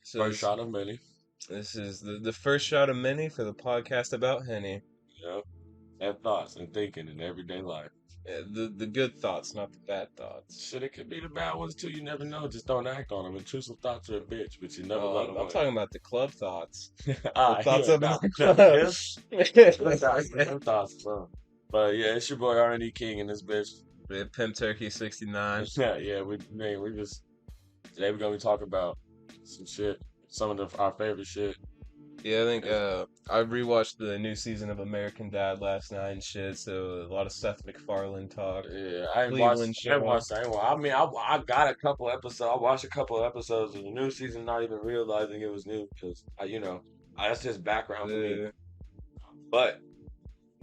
So First shot of many. this is the first shot of many for the podcast about Henny. Yep. And thoughts and thinking in everyday life. The good thoughts, not the bad thoughts. Shit, it could be the bad ones too. You never know. Just don't act on them. Intrusive thoughts are a bitch, but you never Oh, let them I'm win. talking about the club thoughts. The Ah, thoughts yeah, of nah, the nah, club. them thoughts, bro. But yeah, it's your boy R&D King in this bitch. Pimp Turkey 69. Yeah, we just today we're gonna be talking about some shit, some of our favorite shit. Yeah, I think I rewatched the new season of American Dad last night and shit. So a lot of Seth MacFarlane talk. Yeah, Cleveland I ain't show. watched, I ain't wa- I mean, I got a couple episodes. I watched a couple of episodes of the new season, not even realizing it was new because that's just background for me. Uh, But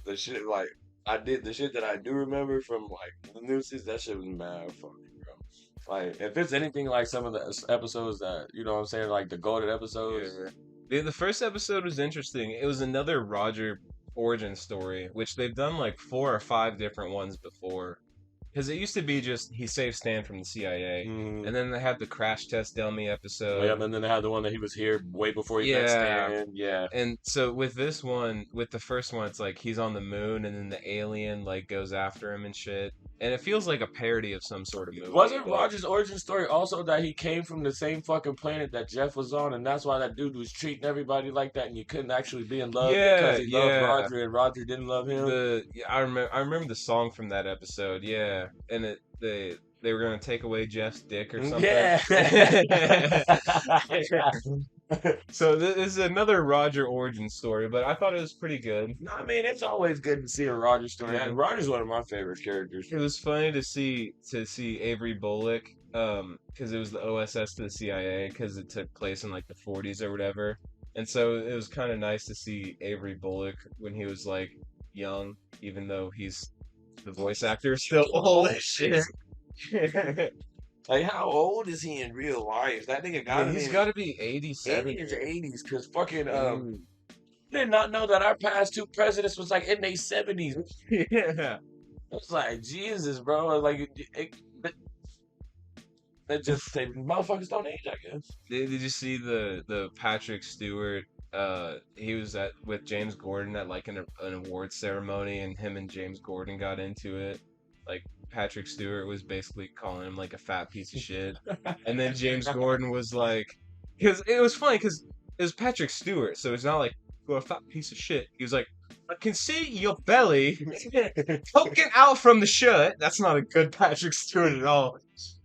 the shit, like, I did the shit that I do remember from like the new season. That shit was mad funny, bro. Like, if it's anything like some of the episodes that you know what I'm saying, like the golden episodes. yeah. The first episode was interesting. It was another Roger origin story, which they've done like 4 or 5 different ones before. Because it used to be just he saved Stan from the CIA, Mm, and then they had the crash test dummy yeah, episode. and then they had the one that he was here way before he met Yeah, Stan. Yeah. and so with this one, with the first one, it's like he's on the moon, and then the alien like goes after him and shit, and it feels like a parody of some sort of movie. Wasn't But Roger's origin story also that he came from the same fucking planet that Jeff was on, and that's why that dude was treating everybody like that, and you couldn't actually be in love because yeah, he loved yeah, Roger and Roger didn't love him? yeah, I remember the song from that episode. Yeah, and they were gonna take away Jeff's dick or something. Yeah. So this is another Roger origin story, but I thought it was pretty good. No, I mean, it's always good to see a Roger story. Yeah. And Roger's one of my favorite characters. It was funny to see Avery Bullock, because it was the OSS to the CIA, because it took place in like the 40s or whatever, and so it was kind of nice to see Avery Bullock when he was like young, even though he's the voice actor is still old as shit. Like, how old is he in real life? That nigga Yeah, gotta he's be got to be 87. 70s or 80s, because fucking, Mm. did not know that our past 2 presidents was like in their 70s. Yeah. It's like, Jesus, bro. Like, that just say motherfuckers don't age, I guess. Did you see the Patrick Stewart? He was at with James Gordon at like an award ceremony, and him and James Gordon got into it. Like Patrick Stewart was basically calling him like a fat piece of shit, and then James Gordon was like, because it was funny because it was Patrick Stewart, so it's not like you're a fat piece of shit. He was like, I can see your belly poking out from the shirt. That's not a good Patrick Stewart at all.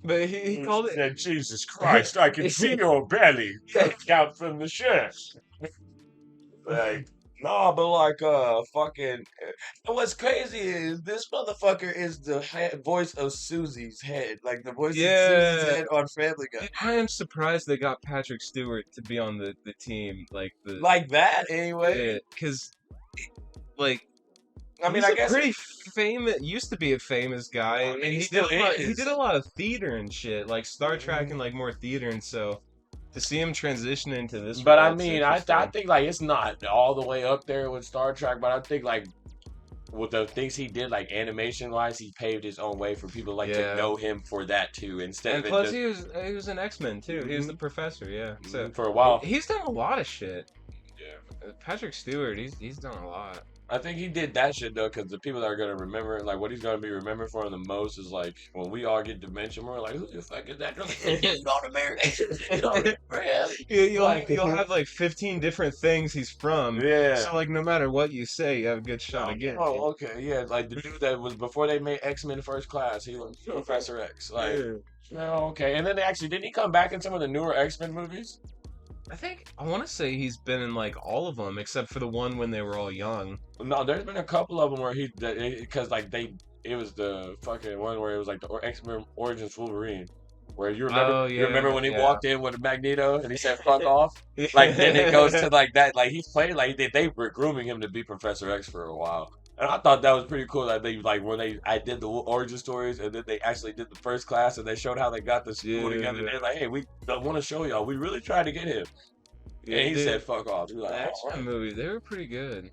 But he called it. Said, Jesus Christ, I can see your belly poking out from the shirt. Like, no, but like, fucking. And what's crazy is this motherfucker is the voice of Susie's head, like the voice of Susie's Yeah, head on Family Guy, I am surprised they got Patrick Stewart to be on the team, like like that. Anyway, because like I mean, he's I a guess. pretty famous, used to be a famous guy, I mean, and he he still he is. did a lot of theater and shit, like Star Trek Mhm. and like more theater, and so to see him transition into this But I role, it's mean, I interesting. think like it's not all the way up there with Star Trek, but I think like with the things he did, like animation wise, he paved his own way for people like to Yeah. know him for that too, instead And of it plus, just he was an X-Men too. He was the professor, yeah. So for a while. he's done a lot of shit. Yeah. Patrick Stewart, he's done a lot. I think he did that shit though, because the people that are gonna remember, like what he's gonna be remembered for the most is like when we all get dementia, we're like, who the fuck is that? You don't American, you don't remember him. You'll have like 15 different things he's from. Yeah. So like no matter what you say, you have a good shot again. Oh, okay, yeah. Like the dude that was before they made X-Men First Class, he was Professor X. Like, no, okay. And then didn't he come back in some of the newer X-Men movies? I want to say he's been in like all of them except for the one when they were all young. No, there's been a couple of them where because like it was the fucking one where it was like the X-Men Origins Wolverine, where you remember, Oh you remember yeah, when he yeah. walked in with a Magneto and he said "fuck off," like then it goes to like that, like he's playing like they were grooming him to be Professor X for a while, and I thought that was pretty cool that they like when I did the origin stories and then they actually did the First Class and they showed how they got the school together. They're like, hey, we don't want to show y'all, we really tried to get him. And he said, "Fuck off." He was The like, X-Men movies, they were pretty good.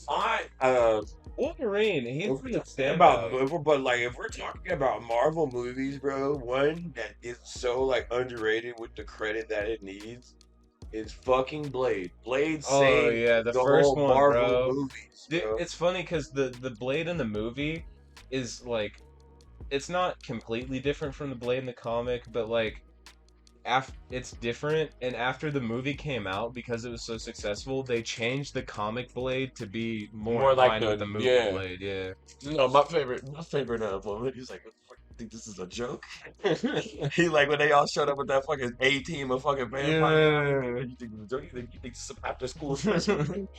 fine. Wolverine, he's If we're the talking about, standout. but like if we're talking about Marvel movies, bro, one that is so like underrated with the credit that it needs is fucking Blade. Blade Oh saved yeah, the the first whole one, Marvel bro. movies, bro. It's funny because the Blade in the movie is like it's not completely different from the Blade in the comic, but like it's different. And after the movie came out, because it was so successful, they changed the comic Blade to be more More in like line with the the movie yeah. Blade. Yeah, No, my favorite moment. He's like, "What, you think this is a joke?" He like when they all showed up with that fucking A team of fucking vampires. yeah. You think this is a joke? You think this is some after school special?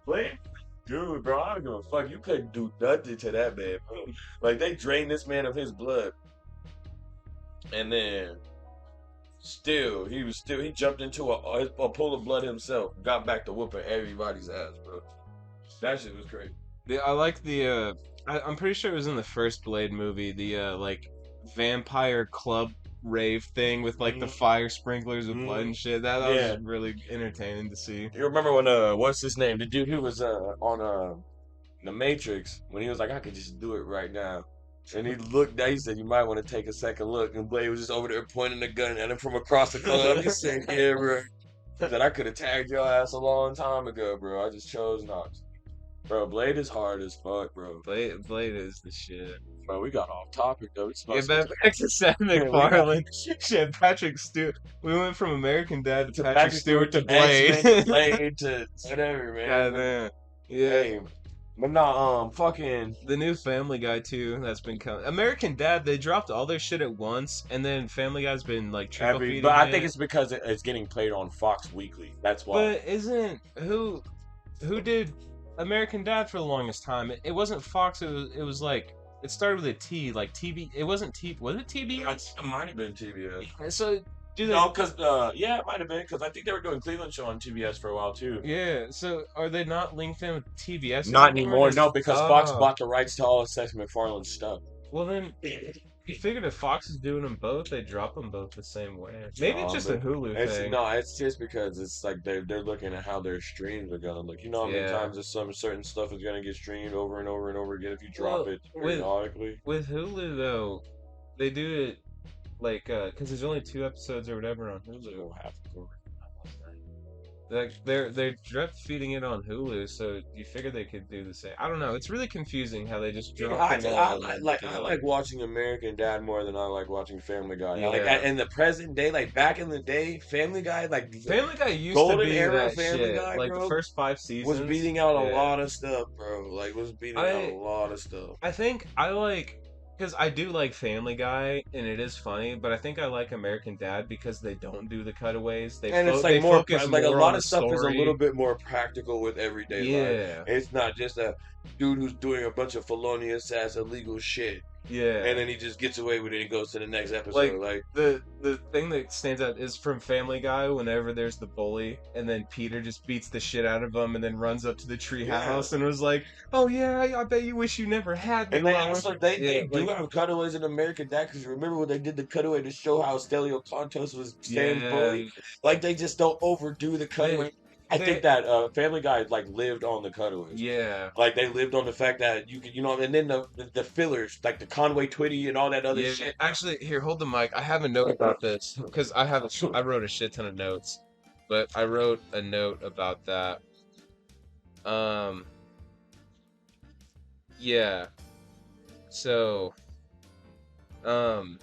Blade, dude, bro, I don't give a fuck. You couldn't do nothing to that man, bro. Like they drained this man of his blood, and then he jumped into a pool of blood himself, got back to whooping everybody's ass, bro. That shit was crazy. I like the I'm pretty sure it was in the first Blade movie, the like vampire club rave thing with like the Hmm. fire sprinklers with blood Hmm. and shit. That was Yeah. really entertaining to see. You remember when what's his name? The dude who was on the Matrix when he was like, I could just do it right now. And he looked down, he said, you might want to take a second look. And Blade was just over there pointing the gun at him from across the club. He said, yeah, bro. He said, I could have tagged your ass a long time ago, bro. I just chose not to. Bro, Blade is hard as fuck, bro. Blade is the shit. Bro, we got off topic though. It's Yeah, supposed back to Sam to we got McFarlane. Shit, Patrick Stewart. We went from American Dad to to Patrick Patrick Stewart Stewart to to Blade. X-Men to Blade to whatever, God man. damn. Yeah. Hey, but not fucking The new Family Guy too that's been coming. American Dad, they dropped all their shit at once, and then Family Guy's been like trickle but feeding I think it. it's because it's getting played on Fox Weekly. That's why. But isn't who did American Dad for the longest time? It wasn't Fox. It was like it started with a T, like TB. It wasn't T. Was it TBS? It might have been TBS. So do they? No, because yeah, it might have been because I think they were doing Cleveland Show on TBS for a while too. Yeah. So are they not linked in with TBS Not anymore? anymore, no, because Fox Oh, bought the rights to all of Seth MacFarlane's stuff. well then. You figured if Fox is doing them both, they drop them both the same way. Maybe it's just a But Hulu it's thing. no, it's just because it's like they're looking at how their streams are gonna look. You know how many Yeah. times some certain stuff is gonna get streamed over and over and over again if you drop Well, it with periodically. with Hulu though, they do it like because there's only 2 episodes or whatever on It Hulu. will have to. Like they're drip feeding it on Hulu, so you figure they could do the same. I don't know. It's really confusing how they just You know, drop them all I and like do I it. like watching American Dad more than I like watching Family Guy. I like Yeah. in the present day, like back in the day, Family Guy, like Family Guy used to golden be era that Family shit. Guy, Like the bro, first 5 was seasons. beating out a Yeah. lot of stuff, bro. Like was beating out a I lot of stuff. I think I like because I do like Family Guy and it is funny, but I think I like American Dad because they don't do the cutaways. And it's like They more focus like a more lot on of the stuff is a little story. bit more practical with everyday life. Yeah, It's not just a dude who's doing a bunch of felonious ass illegal shit and yeah. then he just gets away with it and goes to the next Like episode. Like the thing that stands out is from Family Guy whenever there's the bully and then Peter just beats the shit out of him and then runs up to the yeah. treehouse and was like, "Oh yeah, I bet you wish you never had me." And they Mom." also Yeah, they do like have cutaways in American Dad because remember when they did the cutaway to show how Stelio Contos was Stan's yeah, bully? Like they just don't overdo the they cutaway. I think they that Family Guy like lived on the cutaways. yeah. Like they lived on the fact that you could, and then the fillers like the Conway Twitty and all that other Yeah, shit. actually, here, hold the mic. I have a note about this because I wrote a shit ton of notes, but I wrote a note about that. Um, yeah. So, um,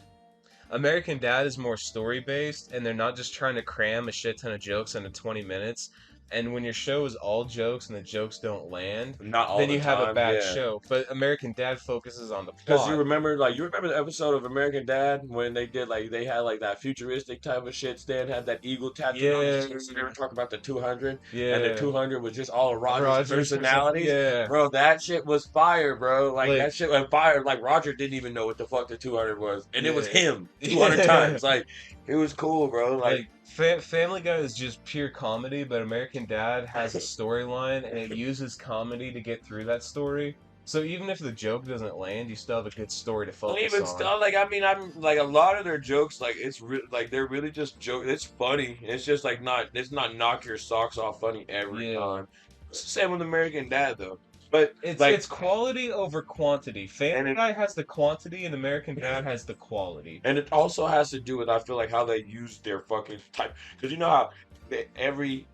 American Dad is more story based, and they're not just trying to cram a shit ton of jokes into 20 minutes. And when your show is all jokes and the jokes don't land, Not all then the you have a time, bad yeah. show. But American Dad focuses on the Because plot. you remember the episode of American Dad when they did like they had like that futuristic type of shit. Stan had that eagle tattoo on his Yeah, chest. They were talking about the 200, and the yeah. 200 was just all of Roger's Rogers or something. personalities. Yeah. Bro, that shit was fire, bro. Like Like, that shit was fire. Like Roger didn't even know what the fuck the 200 was, and it was yeah. him 200 times. Like it was cool, bro. Like Family Guy is just pure comedy, but American Dad has a storyline and it uses comedy to get through that story. So even if the joke doesn't land, you still have a good story to well, focus even on. still, like I mean, I'm like a lot of their jokes, like like they're really just joke. It's funny. It's just like not. It's not knock your socks off funny every Yeah. time. It's the same with American Dad though. But It's quality over quantity. and Family it Guy has the quantity, and American Dad has the quality. and it also has to do with I feel like how they use their fucking type because you know how every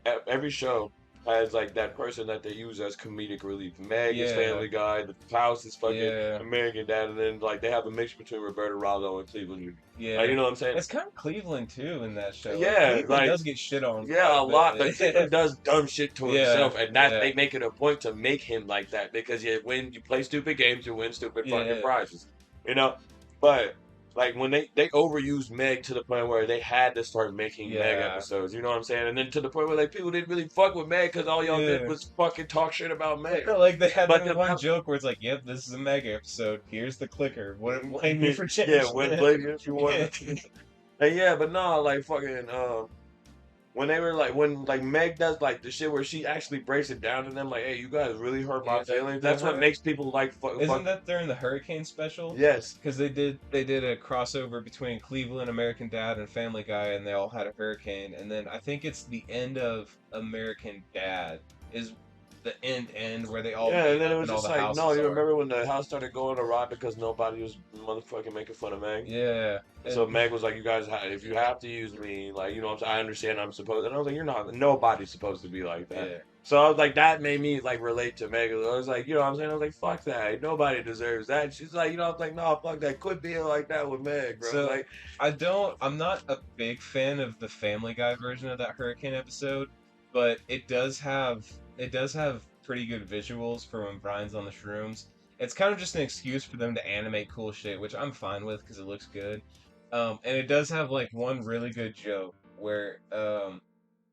show has like that person that they use as comedic relief. Meg is Yeah, Family Guy, the House is fucking yeah, American Dad, and then like they have a mix between Roberto Rallo and Cleveland Jr. Like yeah. you know what I'm saying? It's kind of Cleveland too in that show. Like Yeah, Cleveland like does get shit on quite yeah, a a lot, but Cleveland bit. does dumb shit to Yeah, himself, and that yeah, they make it a point to make him like that because you play stupid games, you win stupid fucking yeah, prizes, you know. But like when they overused Meg to the point where they had to start making Meg yeah, episodes, you know what I'm saying? And then to the point where like people didn't really fuck with Meg because all y'all did yeah. was fucking talk shit about Meg. Like they had But that one joke where it's like, "Yep, this is a mega episode. Here's the clicker. What blame me for yeah, changing when it?" Blake if you want, and yeah, but no, like fucking when they were like when like Meg does like the shit where she actually breaks it down to them like, hey, you guys really hurt my Yeah, feelings. That's what makes people like isn't fuck. that during the Hurricane special? Yes. Because they did a crossover between Cleveland, American Dad, and Family Guy, and they all had a hurricane. And then I think it's the end of American Dad is the end where they all Yeah, and meet then it up was and all just the like, no, houses you are. remember when the house started going to rot because nobody was motherfucking making fun of Meg? Yeah, And so and Meg was like, you guys, if you have to use me, like, you know what I'm saying? I understand I'm supposed, and I was like, you're not, nobody's supposed to be like that. yeah. So I was like, that made me like relate to Meg. I was like, you know what I'm saying? I was like, fuck that. Nobody deserves that. And she's like, you know, I was like, no, fuck that. Quit being like that with Meg, bro. So Like, I'm not a big fan of the Family Guy version of that hurricane episode, but it does have pretty good visuals for when Brian's on the shrooms. It's kind of just an excuse for them to animate cool shit, which I'm fine with because it looks good. And it does have like one really good joke where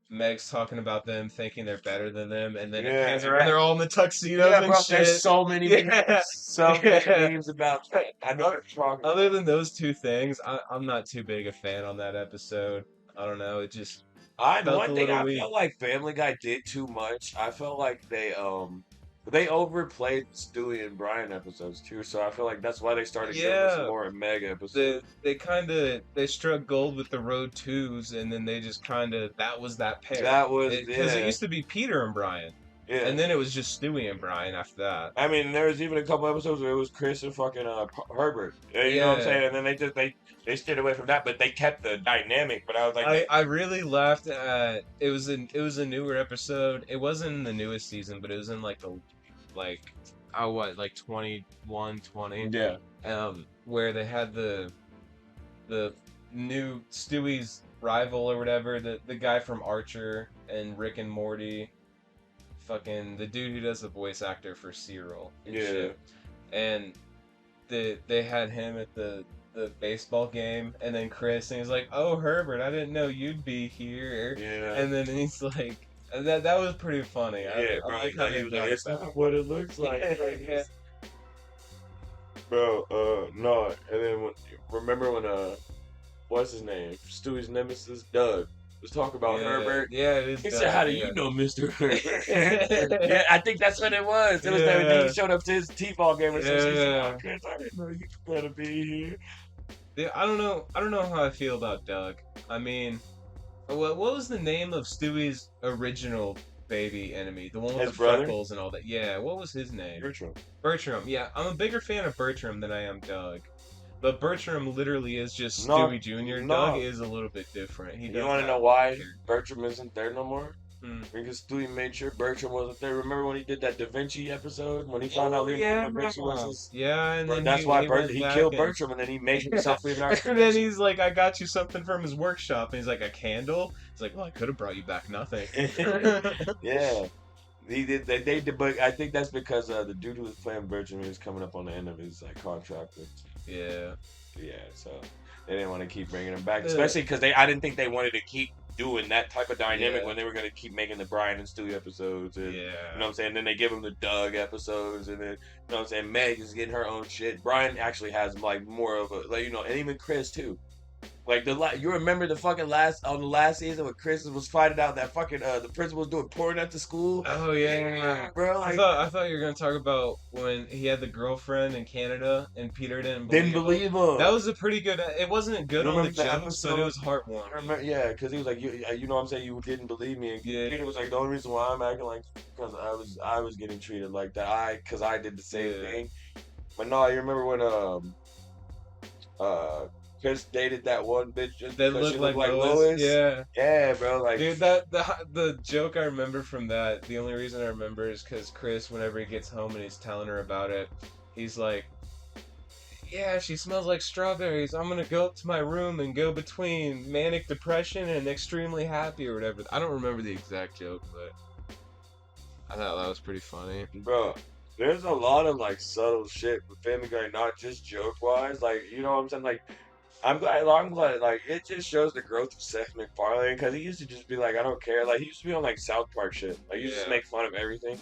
Meg's talking about them thinking they're better than them, and then it yeah, pans around, they're all in the tuxedos yeah, and bro. There's shit. so many memes, Yeah, so many yeah. memes about. I know what you're talking Other about. than those two things, I'm not too big a fan on that episode. I don't know, it just I felt one a thing little I weak. felt like Family Guy did too much. I felt like they overplayed Stewie and Brian episodes too. So I feel like that's why they started giving us Yeah, more Mega they episodes. they struck gold with the Road Twos, and then they just kind of that was that pair. That was Because it yeah, used to be Peter and Brian, yeah. and then it was just Stewie and Brian after that. I mean, there was even a couple episodes where it was Chris and fucking Herbert. Yeah, you know what I'm Yeah, saying? And then they stayed away from that, but they kept the dynamic. But I was like, I really laughed at it was a newer episode. It wasn't in the newest season, but it was in like the like oh what like 21, 20, yeah, where they had the new Stewie's rival or whatever, the guy from Archer and Rick and Morty, fucking the dude who does the voice actor for Cyril and yeah, shit. And they had him at the baseball game, and then Chris, and he's like, "Oh, Herbert, I didn't know you'd be here." yeah. And then he's like, that was pretty funny. Yeah, I bro. like how He they was brought like, it it's back. not what it looks like. Yeah. Bro, no, and then remember when what's his name? Stewie's nemesis, Doug, was talking about Yeah, Herbert. yeah, it is He Doug, said, "How do yeah. you know Mr. Herbert?" Yeah, I think that's what it was. It was that when Yeah, he showed up to his T-ball game or something. He said, "Oh, yeah. Chris, I didn't know you were gonna be here." Yeah, I don't know how I feel about Doug. I mean, what was the name of Stewie's original baby enemy? The one with His the brother, freckles and all that. Yeah, what was his name? Bertram. Bertram. Yeah, I'm a bigger fan of Bertram than I am Doug. But Bertram literally is just No, Stewie Jr. Doug no. is a little bit different. He You does want to have know a why character. Bertram isn't there no more? Hmm. Because Stewie made sure Bertram wasn't there. Remember when he did that Da Vinci episode when he found out Oh yeah, Da Vinci was his. yeah, and then That's why he went He back killed and Bertram and then he made himself leave our and then he's like, I got you something from his workshop, and he's like, a candle. He's like, well, I could have brought you back nothing. Yeah, he did. They did, but I think that's because the dude who was playing Bertram was coming up on the end of his contract. Yeah. Yeah, so they didn't want to keep bringing him back, Yeah. especially because I didn't think they wanted to keep doing that type of dynamic Yeah. when they were going to keep making the Brian and Stewie episodes. And, Yeah. You know what I'm saying? Then they give him the Doug episodes, and then you know what I'm saying. Meg is getting her own shit. Brian actually has like more of a like and even Chris too. Like you remember the fucking the last season when Chris was finding out that fucking the principal was doing porn at the school. Oh yeah, bro. Like, I thought you were gonna talk about when he had the girlfriend in Canada and Peter didn't didn't believe him. believe That him. was a pretty good. It wasn't You good on the remember the jokes, but it episode? was heartwarming. Yeah, because he was like, you know what I'm saying? You didn't believe me. And Yeah, Peter was like, the only reason why I'm acting like because I was getting treated like that. Because I did the same yeah. thing. But no, you remember when uh Chris dated that one bitch just That because she looked like looked like Lois. Lois? Yeah. Yeah, bro. Like, Dude, the joke I remember from that, the only reason I remember is because Chris, whenever he gets home and he's telling her about it, he's like, "Yeah, she smells like strawberries. I'm gonna go up to my room and go between manic depression and extremely happy or whatever." I don't remember the exact joke, but I thought that was pretty funny. bro, there's a lot of like subtle shit with Family Guy, not just joke wise. Like, you know what I'm saying? Like, I'm glad, like, it just shows the growth of Seth MacFarlane because he used to just be like, I don't care. Like, he used to be on like South Park shit. Like, he used to Yeah, make fun of everything.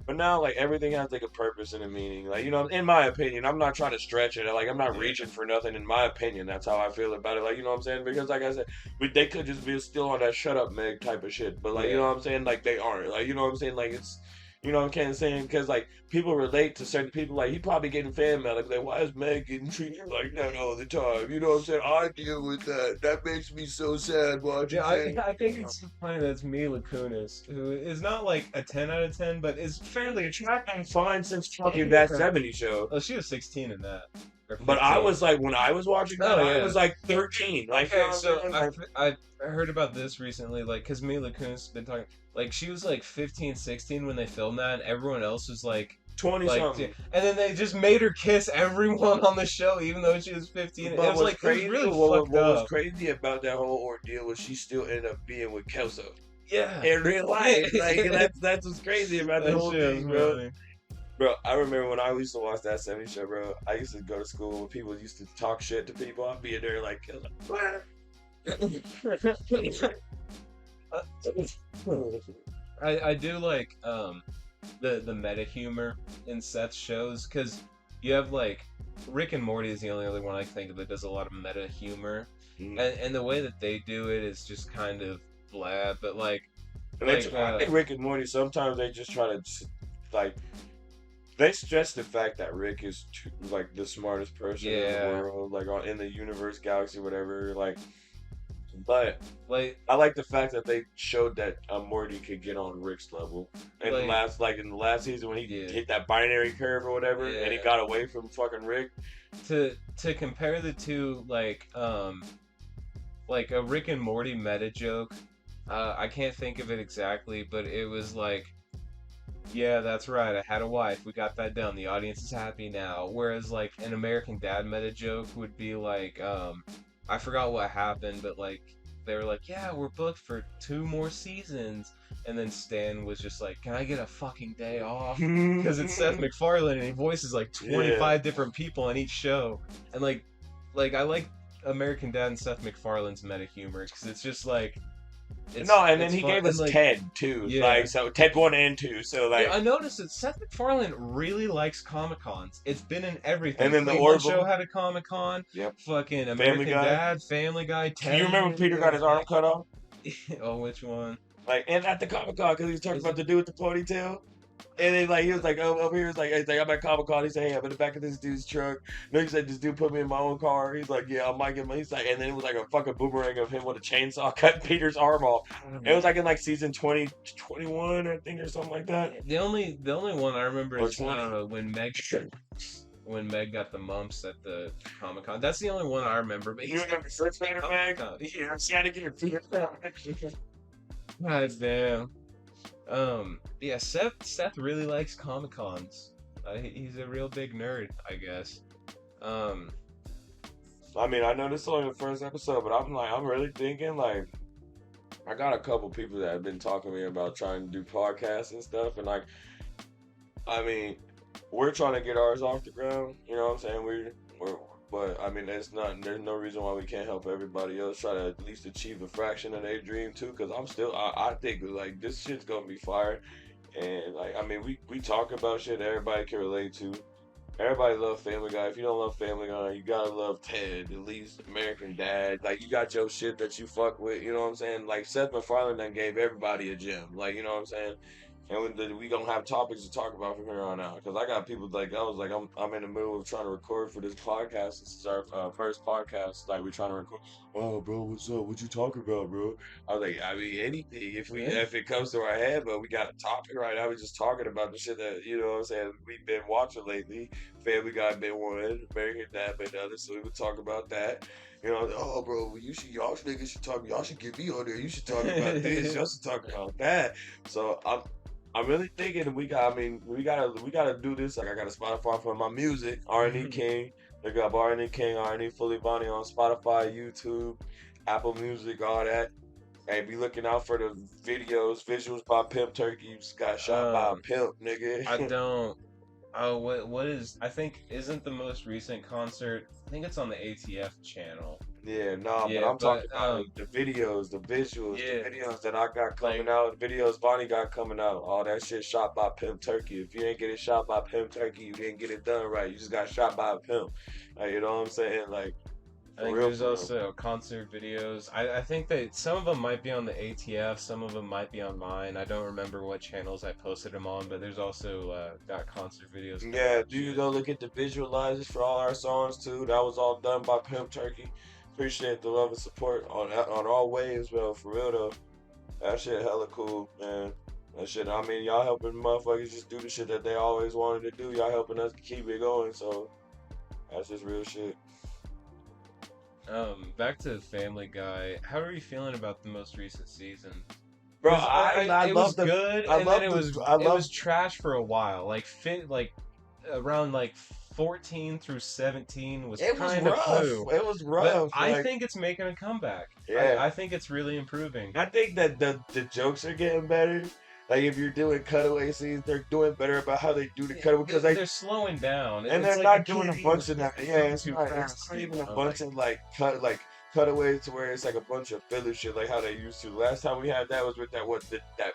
But now, like, everything has like a purpose and a meaning. Like, you know, in my opinion, I'm not trying to stretch it. Like, I'm not yeah, reaching for nothing. In my opinion, that's how I feel about it. Like, you know what I'm saying? Because, like I said, they could just be still on that "shut up, Meg" type of shit. But, like, you yeah. know what I'm saying? Like, they aren't. Like, you know what I'm saying? Like, it's. You know what I'm saying? Because, like, people relate to certain people. Like, he probably getting fan mail. Like, why is Meg getting treated like that all the time? You know what I'm saying? I deal with that. That makes me so sad watching Yeah, things. I think it's funny that's Mila Kunis, who is not like a 10 out of 10, but is fairly attractive. Fine since fucking that 70 show. Oh, she was 16 in that. Or But I 15. was like, when I was watching that, Oh, I yeah. was like 13. Like, you know Okay, what I'm so saying? Like, I heard about this recently, like, because Mila Kunis has been talking, like, she was like 15, 16 when they filmed that, and everyone else was 20 something. and then they just made her kiss everyone on the show, even though she was 15. It But was what's like, it was crazy, really what fucked was up. crazy about that whole ordeal was she still ended up being with Kelso Yeah. in real life. Like, that's what's crazy about the That whole shit was thing, bro. funny. Bro, I remember when I used to watch that 70 show, bro. I used to go to school when people used to talk shit to people. I'd be in there like, what? I do like the meta humor in Seth's shows because you have like Rick and Morty is the only other one I think of that does a lot of meta humor, and the way that they do it is just kind of blah, but I think Rick and Morty, sometimes they just try to, like, they stress the fact that Rick is like the smartest person in the yeah, world, like in the universe, galaxy, whatever. Like, but like I like the fact that they showed that Morty could get on Rick's level. In the last season when he yeah, hit that binary curve or whatever, and he yeah. got away from fucking Rick. To compare the two, like a Rick and Morty meta joke, I can't think of it exactly, but it was like, yeah, that's right. I had a wife. We got that done. The audience is happy now. Whereas like an American Dad meta joke would be like, I forgot what happened, but like they were like, yeah, we're booked for 2 more seasons, and then Stan was just like, can I get a fucking day off? Because it's Seth MacFarlane and he voices like 25 different people on each show, and like I like American Dad and Seth MacFarlane's meta humor because it's just like. And then he fun, gave us like, Ted too. yeah. Like, so Ted 1 and 2. So like, Yeah, I noticed that Seth MacFarlane really likes Comic Cons. It's been in everything. And then the Cleveland Orville Show had a Comic Con. Yep. Fucking Family American Guy. Dad, Family Guy. Do you remember when Peter got his arm cut off? Oh, which one? Like, and at the Comic Con, because he was talking about the dude with the ponytail. And then, like, he was like, over here, he's like, I'm at Comic Con. He said, hey, I'm in the back of this dude's truck. No, he said, this dude put me in my own car. He's like, yeah, I might get my. He's like, and then it was like a fucking boomerang of him with a chainsaw cutting Peter's arm off. It was like in like season 20, 21, I think, or something like that. The only one I remember is when Meg got the mumps at the Comic Con. That's the only one I remember. But You remember First Banner Meg? Yeah, I'm trying to get your feet. God damn. Yeah, Seth really likes Comic Cons. He's a real big nerd, I guess. I mean, I know this is only the first episode, but I'm really thinking, like, I got a couple people that have been talking to me about trying to do podcasts and stuff, and like, I mean, we're trying to get ours off the ground. You know what I'm saying? But I mean, there's no reason why we can't help everybody else try to at least achieve a fraction of their dream too. Because I think like this shit's gonna be fire, and like I mean, we talk about shit everybody can relate to. Everybody love Family Guy. If you don't love Family Guy, you gotta love Ted, at least American Dad. Like you got your shit that you fuck with. You know what I'm saying? Like Seth MacFarlane done gave everybody a gym. Like you know what I'm saying? And we gonna have topics to talk about from here on out. Because I got people like I was like I'm in the middle of trying to record for this podcast. This is our first podcast. Like we're trying to record. Oh, bro, what's up? What you talking about, bro? I was like, I mean, anything if it comes to our head, but we got a topic right now. We're just talking about the shit that you know what I'm saying we've been watching lately. Family Guy been one, American Dad been the other, so we would talk about that. You know, oh, bro, y'all niggas should talk. Y'all should get me on there. You should talk about this. Y'all should talk about that. So I'm really thinking we got. I mean, we gotta do this. Like I got a Spotify for my music, R&E King. They got R&E King, R&E Fully Bonnie on Spotify, YouTube, Apple Music, all that. Hey, be looking out for the visuals by Pimp Turkey. You just got shot by a Um, pimp, I nigga. don't. Oh, what is? I think isn't the most recent concert? I think it's on the ATF channel. Yeah, no, but Yeah, I'm but talking about the videos, the yeah, videos that I got coming like out, the videos Bonnie got coming out, all that shit shot by Pimp Turkey. If you ain't get it shot by Pimp Turkey, you didn't get it done right. You just got shot by a pimp. Like, you know what I'm saying? Like, I for think real, there's for real. also concert videos. I think that some of them might be on the ATF, some of them might be on mine. I don't remember what channels I posted them on, but there's also got concert videos coming Yeah, out. do you Shit. go look at the visualizers for all our songs too? That was all done by Pimp Turkey. Appreciate the love and support on all ways, bro. For real though. That shit hella cool, man. That shit, I mean, y'all helping motherfuckers just do the shit that they always wanted to do. Y'all helping us to keep it going, so that's just real shit. Back to Family Guy. How are you feeling about the most recent season? Bro, Because it was good, and then I it love was trash for a while. Like fit like around like 14 through 17 was it was kind of rough. poo. It was But rough. I Like, think it's making a comeback. yeah. I think it's really improving. I think that the jokes are getting better. Like if you're doing cutaway scenes, they're doing better about how they do the cutaway because They're slowing down. and It's they're like you not doing can't a even bunch of that. Yeah, go too it's fast not even a anymore. bunch of like cutaways to where it's like a bunch of filler shit like how they used to. Last time we had that was with that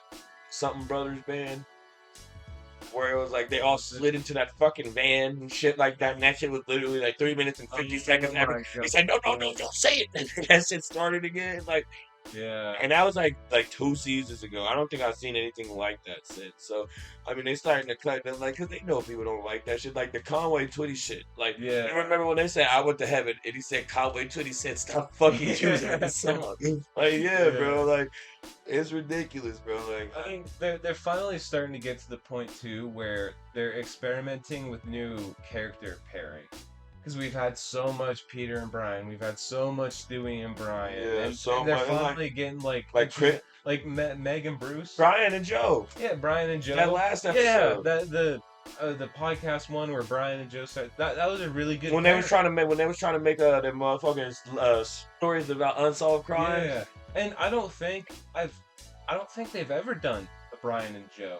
something brothers band where it was like they all Was it? slid into that fucking van and shit like that. And that shit was literally like 3 minutes and 50 seconds. Oh my He god. said, no, don't say it. That shit started again. Like, Yeah. and that was like 2 seasons ago. I don't think I've seen anything like that since. So, I mean, they starting to cut them like, cause they know people don't like that shit. Like the Conway Twitty shit. Like, Yeah. you remember when they said I went to heaven and he said Conway Twitty said stop fucking choosing the song. Like, yeah, Yeah. bro. Like, it's ridiculous, bro. Like, I think they're finally starting to get to the point too where they're experimenting with new character pairing. Because we've had so much Peter and Brian, we've had so much Stewie and Brian, yeah, so and they're much. And finally getting like Chris, like Meg and Bruce. Brian and Joe. Yeah, Brian and That Joe. last Yeah, episode. the podcast one where Brian and Joe started. That was a really good When they was pairing. trying to make them motherfucking stories about unsolved crimes. Yeah, and I don't think they've ever done a Brian and Joe.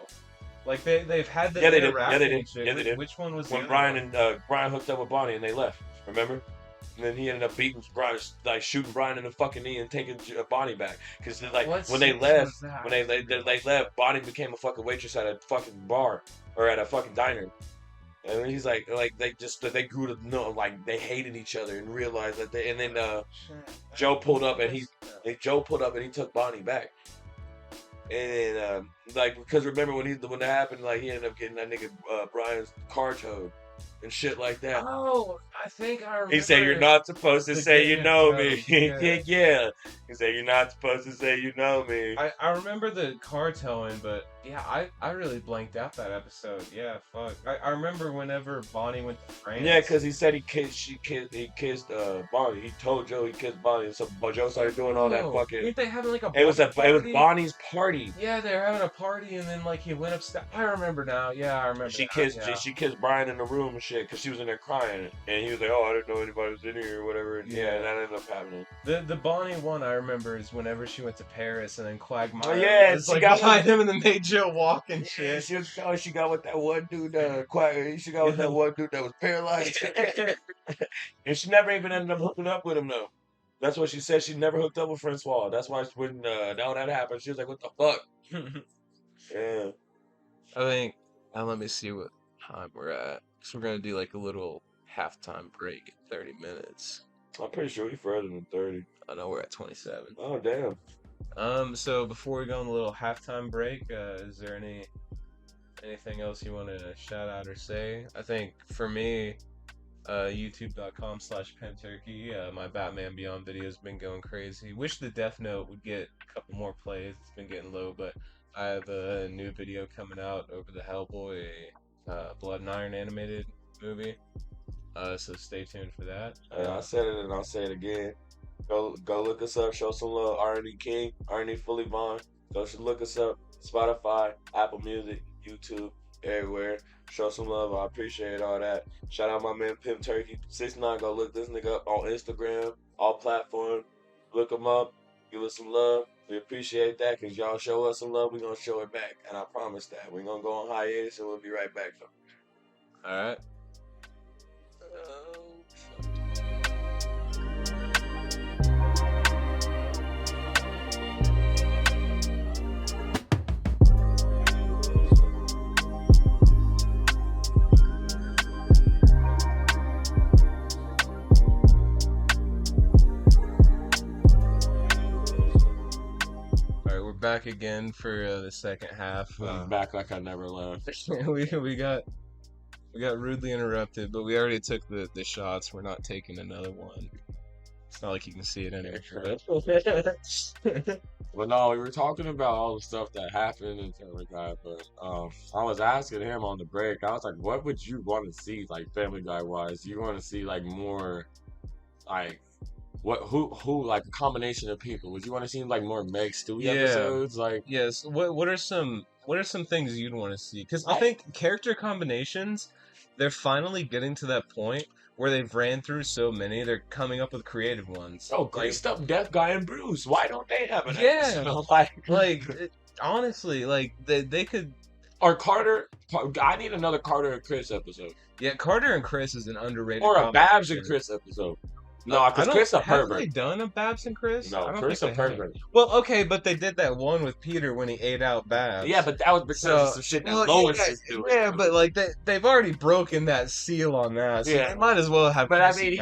Like they've had the Yeah, they did. Yeah, they interaction did. and shit. Yeah, they did. Which one was the When other Brian one? and Brian hooked up with Bonnie and they left, remember? And then he ended up beating Brian, like shooting Brian in the fucking knee and taking Bonnie back. Because like What when they season left, was that? they left, Bonnie became a fucking waitress at a fucking bar or at a fucking diner. And then he's like they grew to know like they hated each other and realized that they. And then Joe pulled up and Joe pulled up and he took Bonnie back. And like because remember when that happened, like he ended up getting that nigga Brian's car towed and shit like that. Oh, I think I He said, "You're remember not supposed to the say you getting it know me." towed. Yeah. Yeah. He said, "You're not supposed to say you know me." I remember the car towing, but yeah, I really blanked out that episode. Yeah, fuck. I remember whenever Bonnie went to France. Yeah, because he said he kissed Bonnie. He told Joe he kissed Bonnie, so Joe started doing all that Oh, fucking. weren't they having like a It was party? Bonnie's party. Yeah, they were having a party, and then like he went upstairs. I remember now. Yeah, I remember. Yeah. She kissed Brian in the room and shit because she was in there crying, and he was like, "Oh, I didn't know anybody was in here or whatever." And yeah, Yeah. that ended up happening. The Bonnie one I remember is whenever she went to Paris and then Quagmire Oh yeah, was she like got behind him and then made Joe walk and Yeah, shit. she got with that one dude. She got with that one dude that was paralyzed, and she never even ended up hooking up with him though. That's what she said. She never hooked up with Francois. That's why when now that happened, she was like, "What the fuck?" Yeah. I think. Let me see what time we're at. So we're gonna do like a little halftime break in 30 minutes. I'm pretty sure we further than 30. I know we're at 27. Oh, damn. So before we go on the little halftime break, is there anything else you want to shout out or say? I think for me, youtube.com/penturkey. My Batman Beyond video has been going crazy. Wish the Death Note would get a couple more plays. It's been getting low, but I have a new video coming out over the Hellboy Blood and Iron animated movie. So stay tuned for that. I said it and I'll say it again. Go look us up. Show some love. Arnie King, Arnie Fully Vaughn. Go look us up. Spotify, Apple Music, YouTube, everywhere. Show some love. I appreciate all that. Shout out my man Pimp Turkey 69. Go look this nigga up on Instagram, all platforms. Look him up. Give us some love. We appreciate that because y'all show us some love. We're going to show it back. And I promise that. We're going to go on hiatus and we'll be right back. All right. Back again for the second half. Back like I never left. we got rudely interrupted, but we already took the shots. We're not taking another one. It's not like you can see it anyway. Well, no, we were talking about all the stuff that happened and stuff like that. But I was asking him on the break. I was like, "What would you want to see, like Family Guy wise? You want to see like more, like." Who like a combination of people? Would you want to see like more Meg Stewie episodes? Like yes. What are some things you'd want to see? Because I think character combinations, they're finally getting to that point where they've ran through so many, they're coming up with creative ones. Oh, great stuff, Death Guy and Bruce. Why don't they have an episode? Honestly, like they could. Or Carter. I need another Carter and Chris episode. Yeah, Carter and Chris is an underrated. Or a Babs and Chris episode. No, because Chris a pervert. Have they done a Babs and Chris? No, Chris a pervert. Well, okay, but they did that one with Peter when he ate out Babs. Yeah, but that was because of some shit that Lois is doing. Yeah, but like they've already broken that seal on that, so they might as well have. But I mean,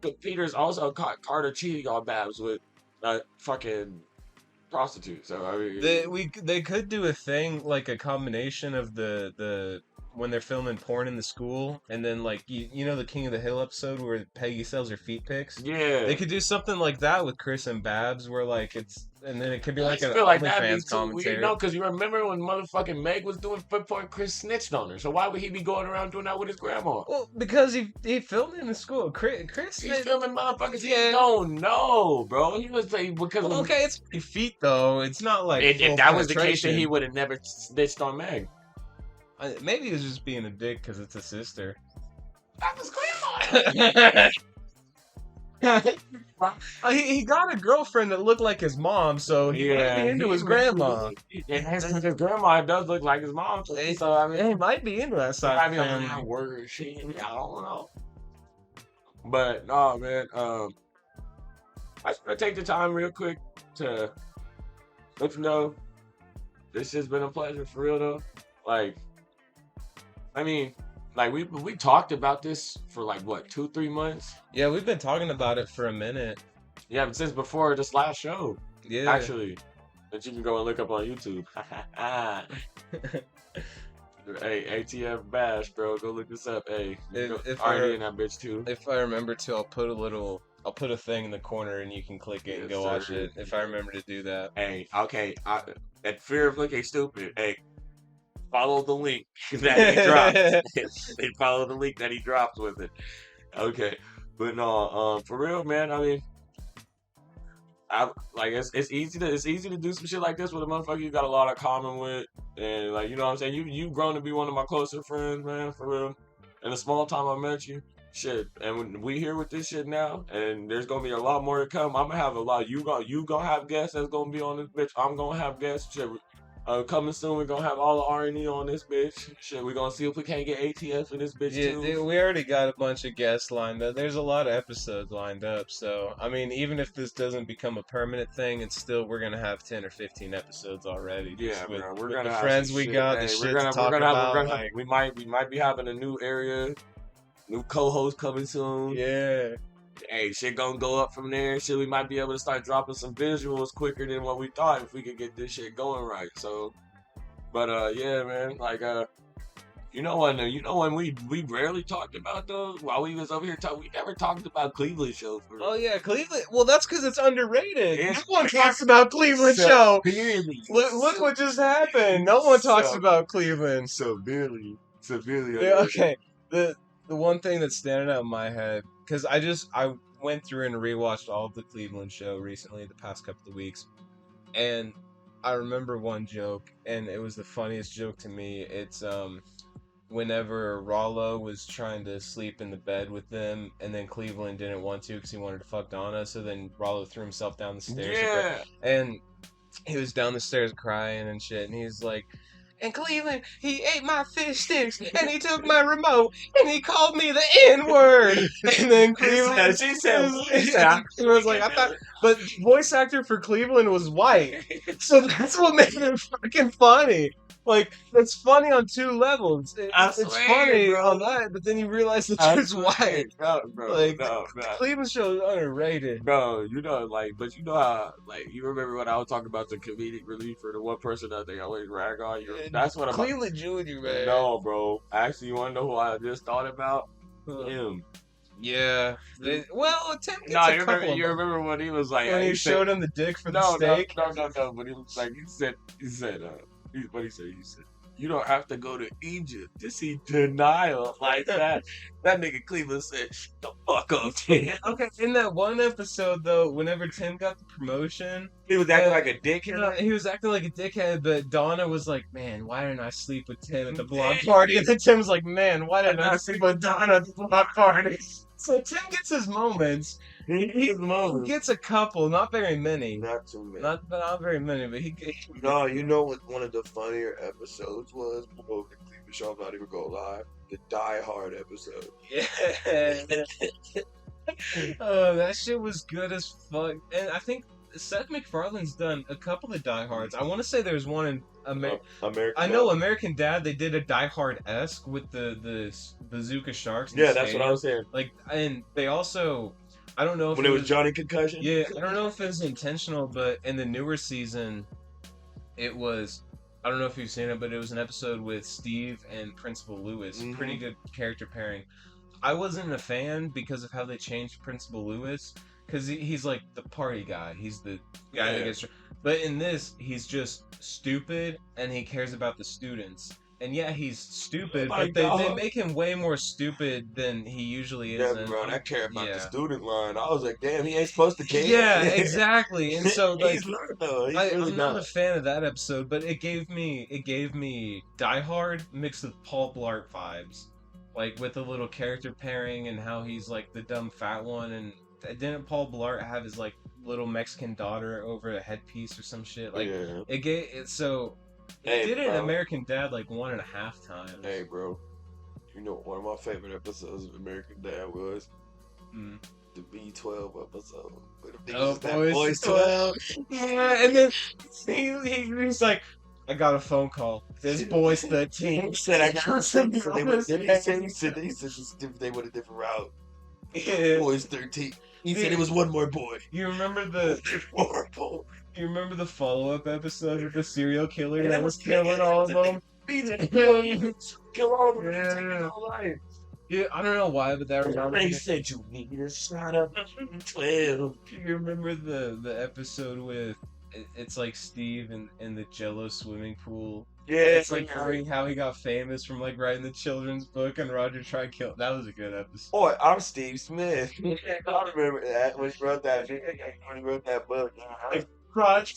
but Peter's also caught Carter cheating on Babs with a fucking prostitute. So I mean, they could do a thing like a combination of the when they're filming porn in the school, and then like you know the King of the Hill episode where Peggy sells her feet pics. Yeah, they could do something like that with Chris and Babs, where like and then it could be like an OnlyFans commentary. You know, because you remember when motherfucking Meg was doing footporn, Chris snitched on her. So why would he be going around doing that with his grandma? Well, because he filmed in the school. Chris he's filming motherfuckers. Yeah. Don't know, bro. He was like because okay, it's feet though. It's not like if that was the case, then he would have never snitched on Meg. Maybe he was just being a dick because it's a sister. That was grandma. He got a girlfriend that looked like his mom, so he might be into his grandma. And his grandma does look like his mom, so I mean, he might be into that side of the family. Word shit, I don't know. But no, man. I just want to take the time real quick to let you know this has been a pleasure for real though. Like. I mean, like we talked about this for like what 2-3 months. Yeah, we've been talking about it for a minute. Yeah, but since before this last show. Yeah, actually, that you can go and look up on YouTube. Hey, ATF Bash, bro, go look this up. Hey, if already in that bitch too. If I remember to, I'll put a thing in the corner and you can click it and go watch it. If I remember to do that. Hey, okay. At fear of looking stupid, hey. Follow the link that he dropped. They follow the link that he dropped with it. Okay, but no, for real, man. I mean, it's easy to do some shit like this with a motherfucker you got a lot of common with, and like you know what I'm saying. You've grown to be one of my closer friends, man. For real. In the small time I met you, shit. And when we here with this shit now, and there's gonna be a lot more to come. I'm gonna have a lot. You gonna have guests that's gonna be on this bitch. I'm gonna have guests. Shit. Coming soon, we're gonna have all the R&E on this bitch. Shit, we're gonna see if we can't get ATS for this bitch Yeah, too. we already got a bunch of guests lined up. There's a lot of episodes lined up. So, I mean, even if this doesn't become a permanent thing, it's still we're gonna have 10 or 15 episodes already. Yeah, Just bro, we're with the gonna have some friends we shit. got, the Hey, shit to talk we're about. gonna have, Like, we might be having a new area, new co-host coming soon. yeah. Hey, shit gonna go up from there. Shit, we might be able to start dropping some visuals quicker than what we thought if we could get this shit going right. So, but yeah, man, like you know when we rarely talked about those while we was over here talking. We never talked about Cleveland show for Oh yeah, Cleveland. Well, that's because it's underrated. It's- No one talks about Cleveland show. severely. Look what just happened. No one talks So- about Cleveland. severely Yeah, underrated. okay. The one thing that's standing out in my head, because I went through and rewatched all of the Cleveland show recently, the past couple of weeks, and I remember one joke, and it was the funniest joke to me. It's whenever Rollo was trying to sleep in the bed with them, and then Cleveland didn't want to because he wanted to fuck Donna, so then Rollo threw himself down the stairs. Yeah. And he was down the stairs crying and shit, and he's like, and Cleveland, he ate my fish sticks, and he took my remote, and he called me the N-word. And then Cleveland, She said, he was like, I thought, but voice actor for Cleveland was white, so that's what made it fucking funny. Like, it's funny on two levels. It's swear, funny bro. on that, but then you realize the I dude's swear. white. No, bro. Like, no. Cleveland show is underrated. Bro, but you know how, you remember when I was talking about the comedic relief for the one person that they always rag on? That's what I'm. Cleveland Junior, man. No, bro. Actually, you want to know who I just thought about? Him. Yeah. Well, Tim gets No, a you couple remember, of you them. remember when he was like, When he he showed said, him the dick for the no, steak. no, but he was like, what he said, you don't have to go to Egypt to see denial like that. That nigga Cleveland said, shut the fuck up, Tim. Okay, in that one episode though, whenever Tim got the promotion, He was acting like a dickhead. he was acting like a dickhead, but Donna was like, "Man, why didn't I sleep with Tim at the block party?" And then Tim's like, "Man, why didn't I sleep with Donna at the block party?" So Tim gets his moments. He gets a couple, not very many. Not too many. Not very many, but he. No, you know what one of the funnier episodes was? Bro, the Cleveland show, I'm not even gonna lie. The Die Hard episode. Yeah. Oh, that shit was good as fuck. And I think Seth MacFarlane's done a couple of Die Hards. I want to say there's one in American. I know American Dad. They did a Die Hard-esque with the Bazooka Sharks. in Yeah, the that's what I stadium. was saying. Like, and they also, I don't know if When it was Johnny Concussion? Yeah, I don't know if it was intentional, but in the newer season, it was. I don't know if you've seen it, but it was an episode with Steve and Principal Lewis. Mhm. Pretty good character pairing. I wasn't a fan because of how they changed Principal Lewis, because he's like the party guy. He's the guy that Yeah. gets. But in this, he's just stupid and he cares about the students. And yeah, he's stupid, Oh my but they God. make him way more stupid than he usually is. Yeah, and bro, I'm- I care about yeah. the student line. I was like, damn, he ain't supposed to care. Yeah, exactly. And so like he's not, though. He's I'm really not a not. fan of that episode, but it gave me Die Hard mixed with Paul Blart vibes, like with a little character pairing and how he's like the dumb fat one. And didn't Paul Blart have his like little Mexican daughter over a headpiece or some shit? Like Yeah. it gave it so. It Hey, did it in bro. American Dad like 1.5 times. Hey, bro. You know, one of my favorite episodes of American Dad was Mm. the B12 episode. Where the Oh, niggas that Boys Boys 12. 12. Yeah, and then he's like, I got a phone call. This boy's 13. He said, I got some. He So they went, he said they went a different route. Yeah. Boys 13. He said it was one more boy. You remember the Horrible. you remember the follow-up episode with the serial killer that was killing all of them? Kill all of them. Yeah. Take their whole life. Yeah, I don't know why, but that They reminded me. said you need to shut up. 12. You remember the episode with it's like Steve in the Jello swimming pool. Yeah, It's like how he got famous from like writing the children's book and Roger tried kill. That was a good episode. Boy, I'm Steve Smith. I remember that when he wrote that. When he wrote that book. Roger.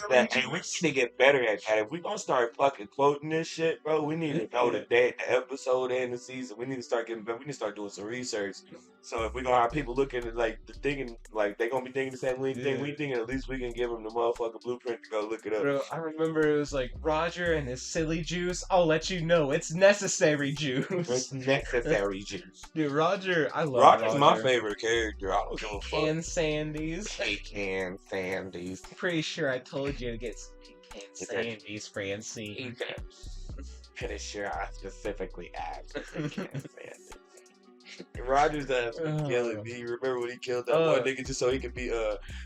That, hey, we need to get better at that. If we gonna start fucking quoting this shit, bro, we need to know the day, the episode, and the season. We need to start getting better. We need to start doing some research. So if we gonna have people looking at like thinking like they gonna be thinking the same thing we thinking, at least we can give them the motherfucking blueprint to go look it up. Bro, I remember it was like Roger and his silly juice. I'll let you know it's necessary juice. It's necessary juice. Dude, Roger, I love Roger's Roger. my favorite character. I don't give a fuck. And Sandy's. Cake and Sandy's. Pretty sure I told you to get some and Sandy's, Francine. Pretty sure I specifically asked for cake and Sandy's. Roger's ass was killing me. Remember when he killed that one nigga just so he could be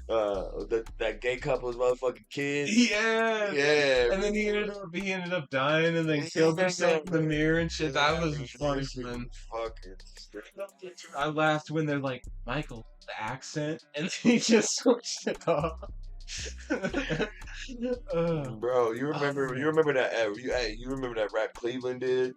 that gay couple's motherfucking kid? Yeah. Yeah. And then he ended up dying and then killed himself in the mirror and shit. That was funny, man. Fucking I laughed when they're like, Michael, the accent, and he just switched it off. Bro, you remember that? You remember that rap Cleveland did?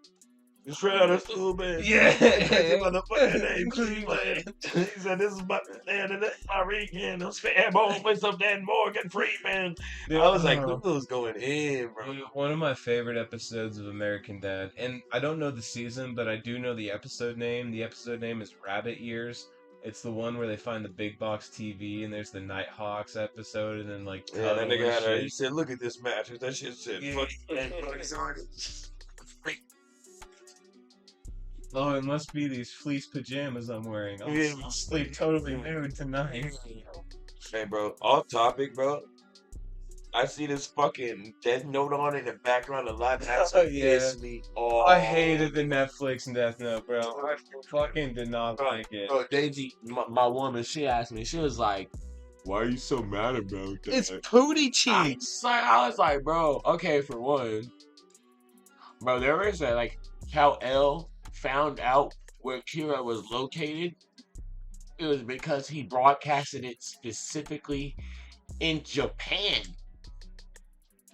Just right out of school, man. Yeah. Motherfucker named Cleveland. He said, "This is my man, and that's my weekend. I'm spam home with some Dan Morgan Freeman." I was like, who was going in, bro? One of my favorite episodes of American Dad, and I don't know the season, but I do know the episode name. The episode name is Rabbit Ears. It's the one where they find the big box TV, and there's the Nighthawks episode, and then like Yeah, that nigga had he said, "Look at this mattress." That shit said, Yeah. "Fucking." Oh, it must be these fleece pajamas I'm wearing. I'll sleep totally nude tonight. Hey, bro, off topic, bro. I see this fucking Death Note on in the background a lot. That's piss me off. I hated the Netflix and Death Note, bro. I fucking did not like it. Bro, Daisy, My woman, she asked me, she was like, "Why are you so mad about that?" It's Pootie Cheeks. I was like, bro, okay, for one, bro, there is that, like, how L found out where Kira was located. It was because he broadcasted it specifically in Japan.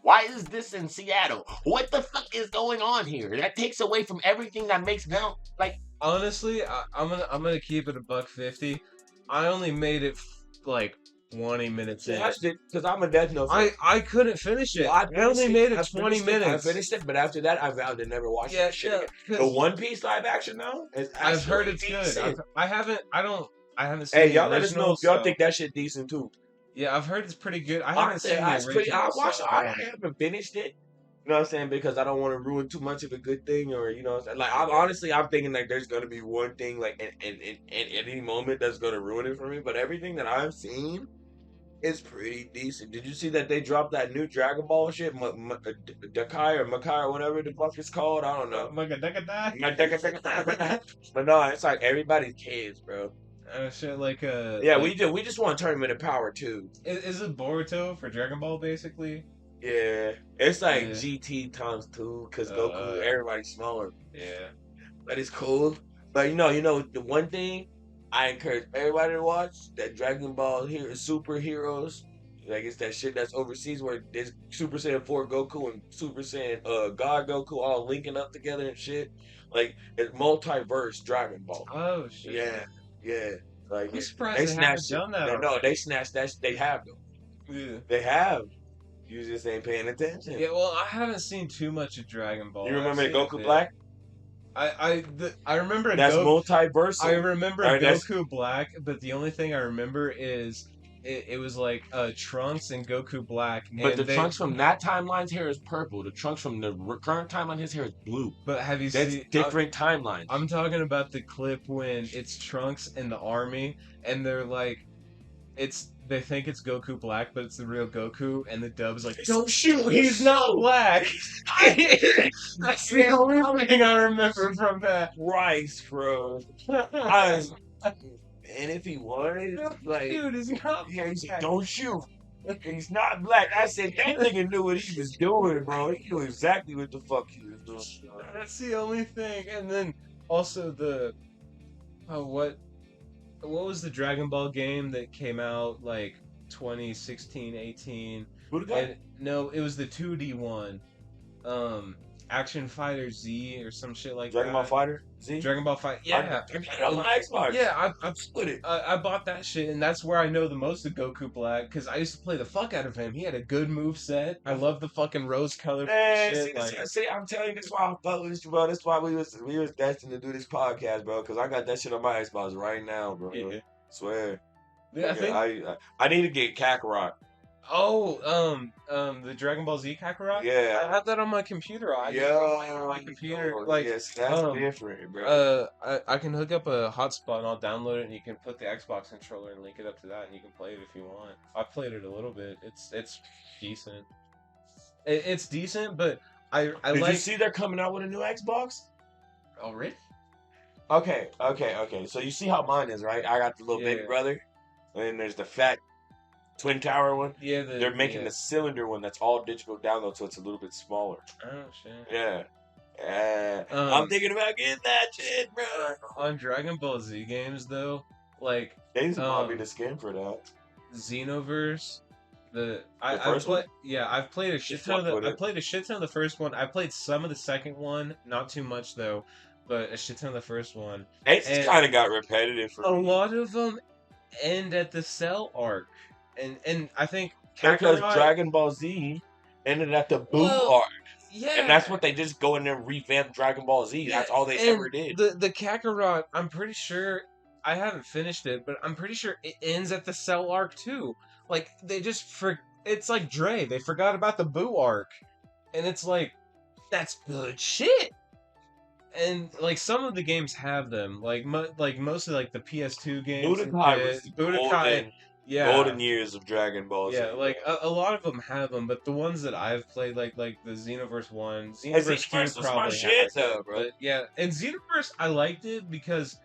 Why is this in Seattle? What the fuck is going on here? That takes away from everything that makes now, like, Honestly, I'm gonna keep it $1.50. I only made it like 20 minutes in. because I'm a Death Note fan. I couldn't finish it. Well, I only made it 20 minutes. I finished it, but after that, I vowed to never watch Yeah, that shit yeah, again. 'cause- The One Piece live action though, I've heard it's good. decent. I haven't seen Hey, the y'all let us know original, if y'all so- think that shit decent too. Yeah, I've heard it's pretty good. I haven't seen the I original. watched. so I haven't finished it. You know what I'm saying? Because I don't want to ruin too much of a good thing, or you know, what I'm saying? Like I'm thinking like there's gonna be one thing like in any moment that's gonna ruin it for me. But everything that I've seen is pretty decent. Did you see that they dropped that new Dragon Ball shit, Dakai or Makai or whatever the fuck it's called? I don't know. But no, it's like everybody's kids, bro. Shit like Yeah, like, we just want Tournament of Power too. is it Boruto for Dragon Ball basically? Yeah, it's like Yeah. GT times 2 because Goku, everybody's smaller. Yeah. But it's cool. But you know the one thing I encourage everybody to watch that Dragon Ball superheroes. Like it's that shit that's overseas where there's Super Saiyan 4 Goku and Super Saiyan God Goku all linking up together and shit. Like it's multiverse Dragon Ball. Oh shit. Yeah. Like I'm surprised they haven't done that. No, they snatched that. They have them. Yeah. They have. You just ain't paying attention. Yeah, well, I haven't seen too much of Dragon Ball. You remember I've seen Goku a bit. Black? I remember That's multiversal. I remember Alright, that's- Goku Black, but the only thing I remember is it was like Trunks and Goku Black. but and the Trunks from that timeline's hair is purple. The Trunks from the current timeline, his hair is blue. But have you That's seen different timelines. I'm talking about the clip when it's Trunks and the army, and they're like, they think it's Goku Black, but it's the real Goku, and the dub's like, "Don't shoot, he's not black." That's the only thing I remember from that. Christ, bro. And if he was, like, Dude, he's not. yeah, he's like, don't shoot. He's not black. I said, that nigga knew what he was doing, bro. He knew exactly what the fuck he was doing. That's the only thing. And then also what was the Dragon Ball game that came out like 2016, 18? Who the guy? And no, it was the 2D one. Action Fighter Z or some shit like Dragon Ball that. Fighter Z. Dragon Ball Fight. I Yeah. got it on my Xbox. Yeah, With it. I bought that shit, and that's where I know the most of Goku Black because I used to play the fuck out of him. He had a good move set. I love the fucking rose colored Man, shit. Like, see, I'm telling you, this why I fuck with you, bro. That's why we was destined to do this podcast, bro. Because I got that shit on my Xbox right now, bro. yeah, Swear. yeah. I think. I need to get Kakarot. Oh, the Dragon Ball Z Kakarot. Yeah. I have that on my computer. I just don't play it on my computer. Like, yes, that's different, bro. I can hook up a hotspot and I'll download it, and you can put the Xbox controller and link it up to that, and you can play it if you want. I've played it a little bit. It's decent. It's decent, but I Did like. you see they're coming out with a new Xbox? Already? Okay. So you see how mine is, right? I got the little baby Yeah. brother, and then there's the fat twin tower one. Yeah, They're making the cylinder one that's all digital download, so it's a little bit smaller. Oh shit. Yeah. I'm thinking about getting that shit, bro. On Dragon Ball Z games though, like They used to buy me the skin for that. Xenoverse. The first one? Yeah, I've played a shit fuck ton with I it. played a shit ton of the first one. I played some of the second one, not too much though, but a shit ton of the first one. They just And- kind of got repetitive for A me. lot of them end at the Cell arc, and I think Because Kakarot- Dragon Ball Z ended at the Boo Well, arc. yeah, And that's what they just go in there and revamp Dragon Ball Z. That's all they and ever did. The Kakarot, I'm pretty sure I haven't finished it, but I'm pretty sure it ends at the Cell arc too. Like they just it's like Dre. They forgot about the Boo arc, and it's like that's good shit. And like some of the games have them, like mostly like the PS2 games. and Budokai shit. was the Budokai, yeah, golden years of Dragon Ball Z. yeah, like a lot of them have them, but the ones that I've played, like the Xenoverse one, And Xenoverse 2 Xenoverse was my probably shit, has it, though, bro. But yeah, and Xenoverse I liked it because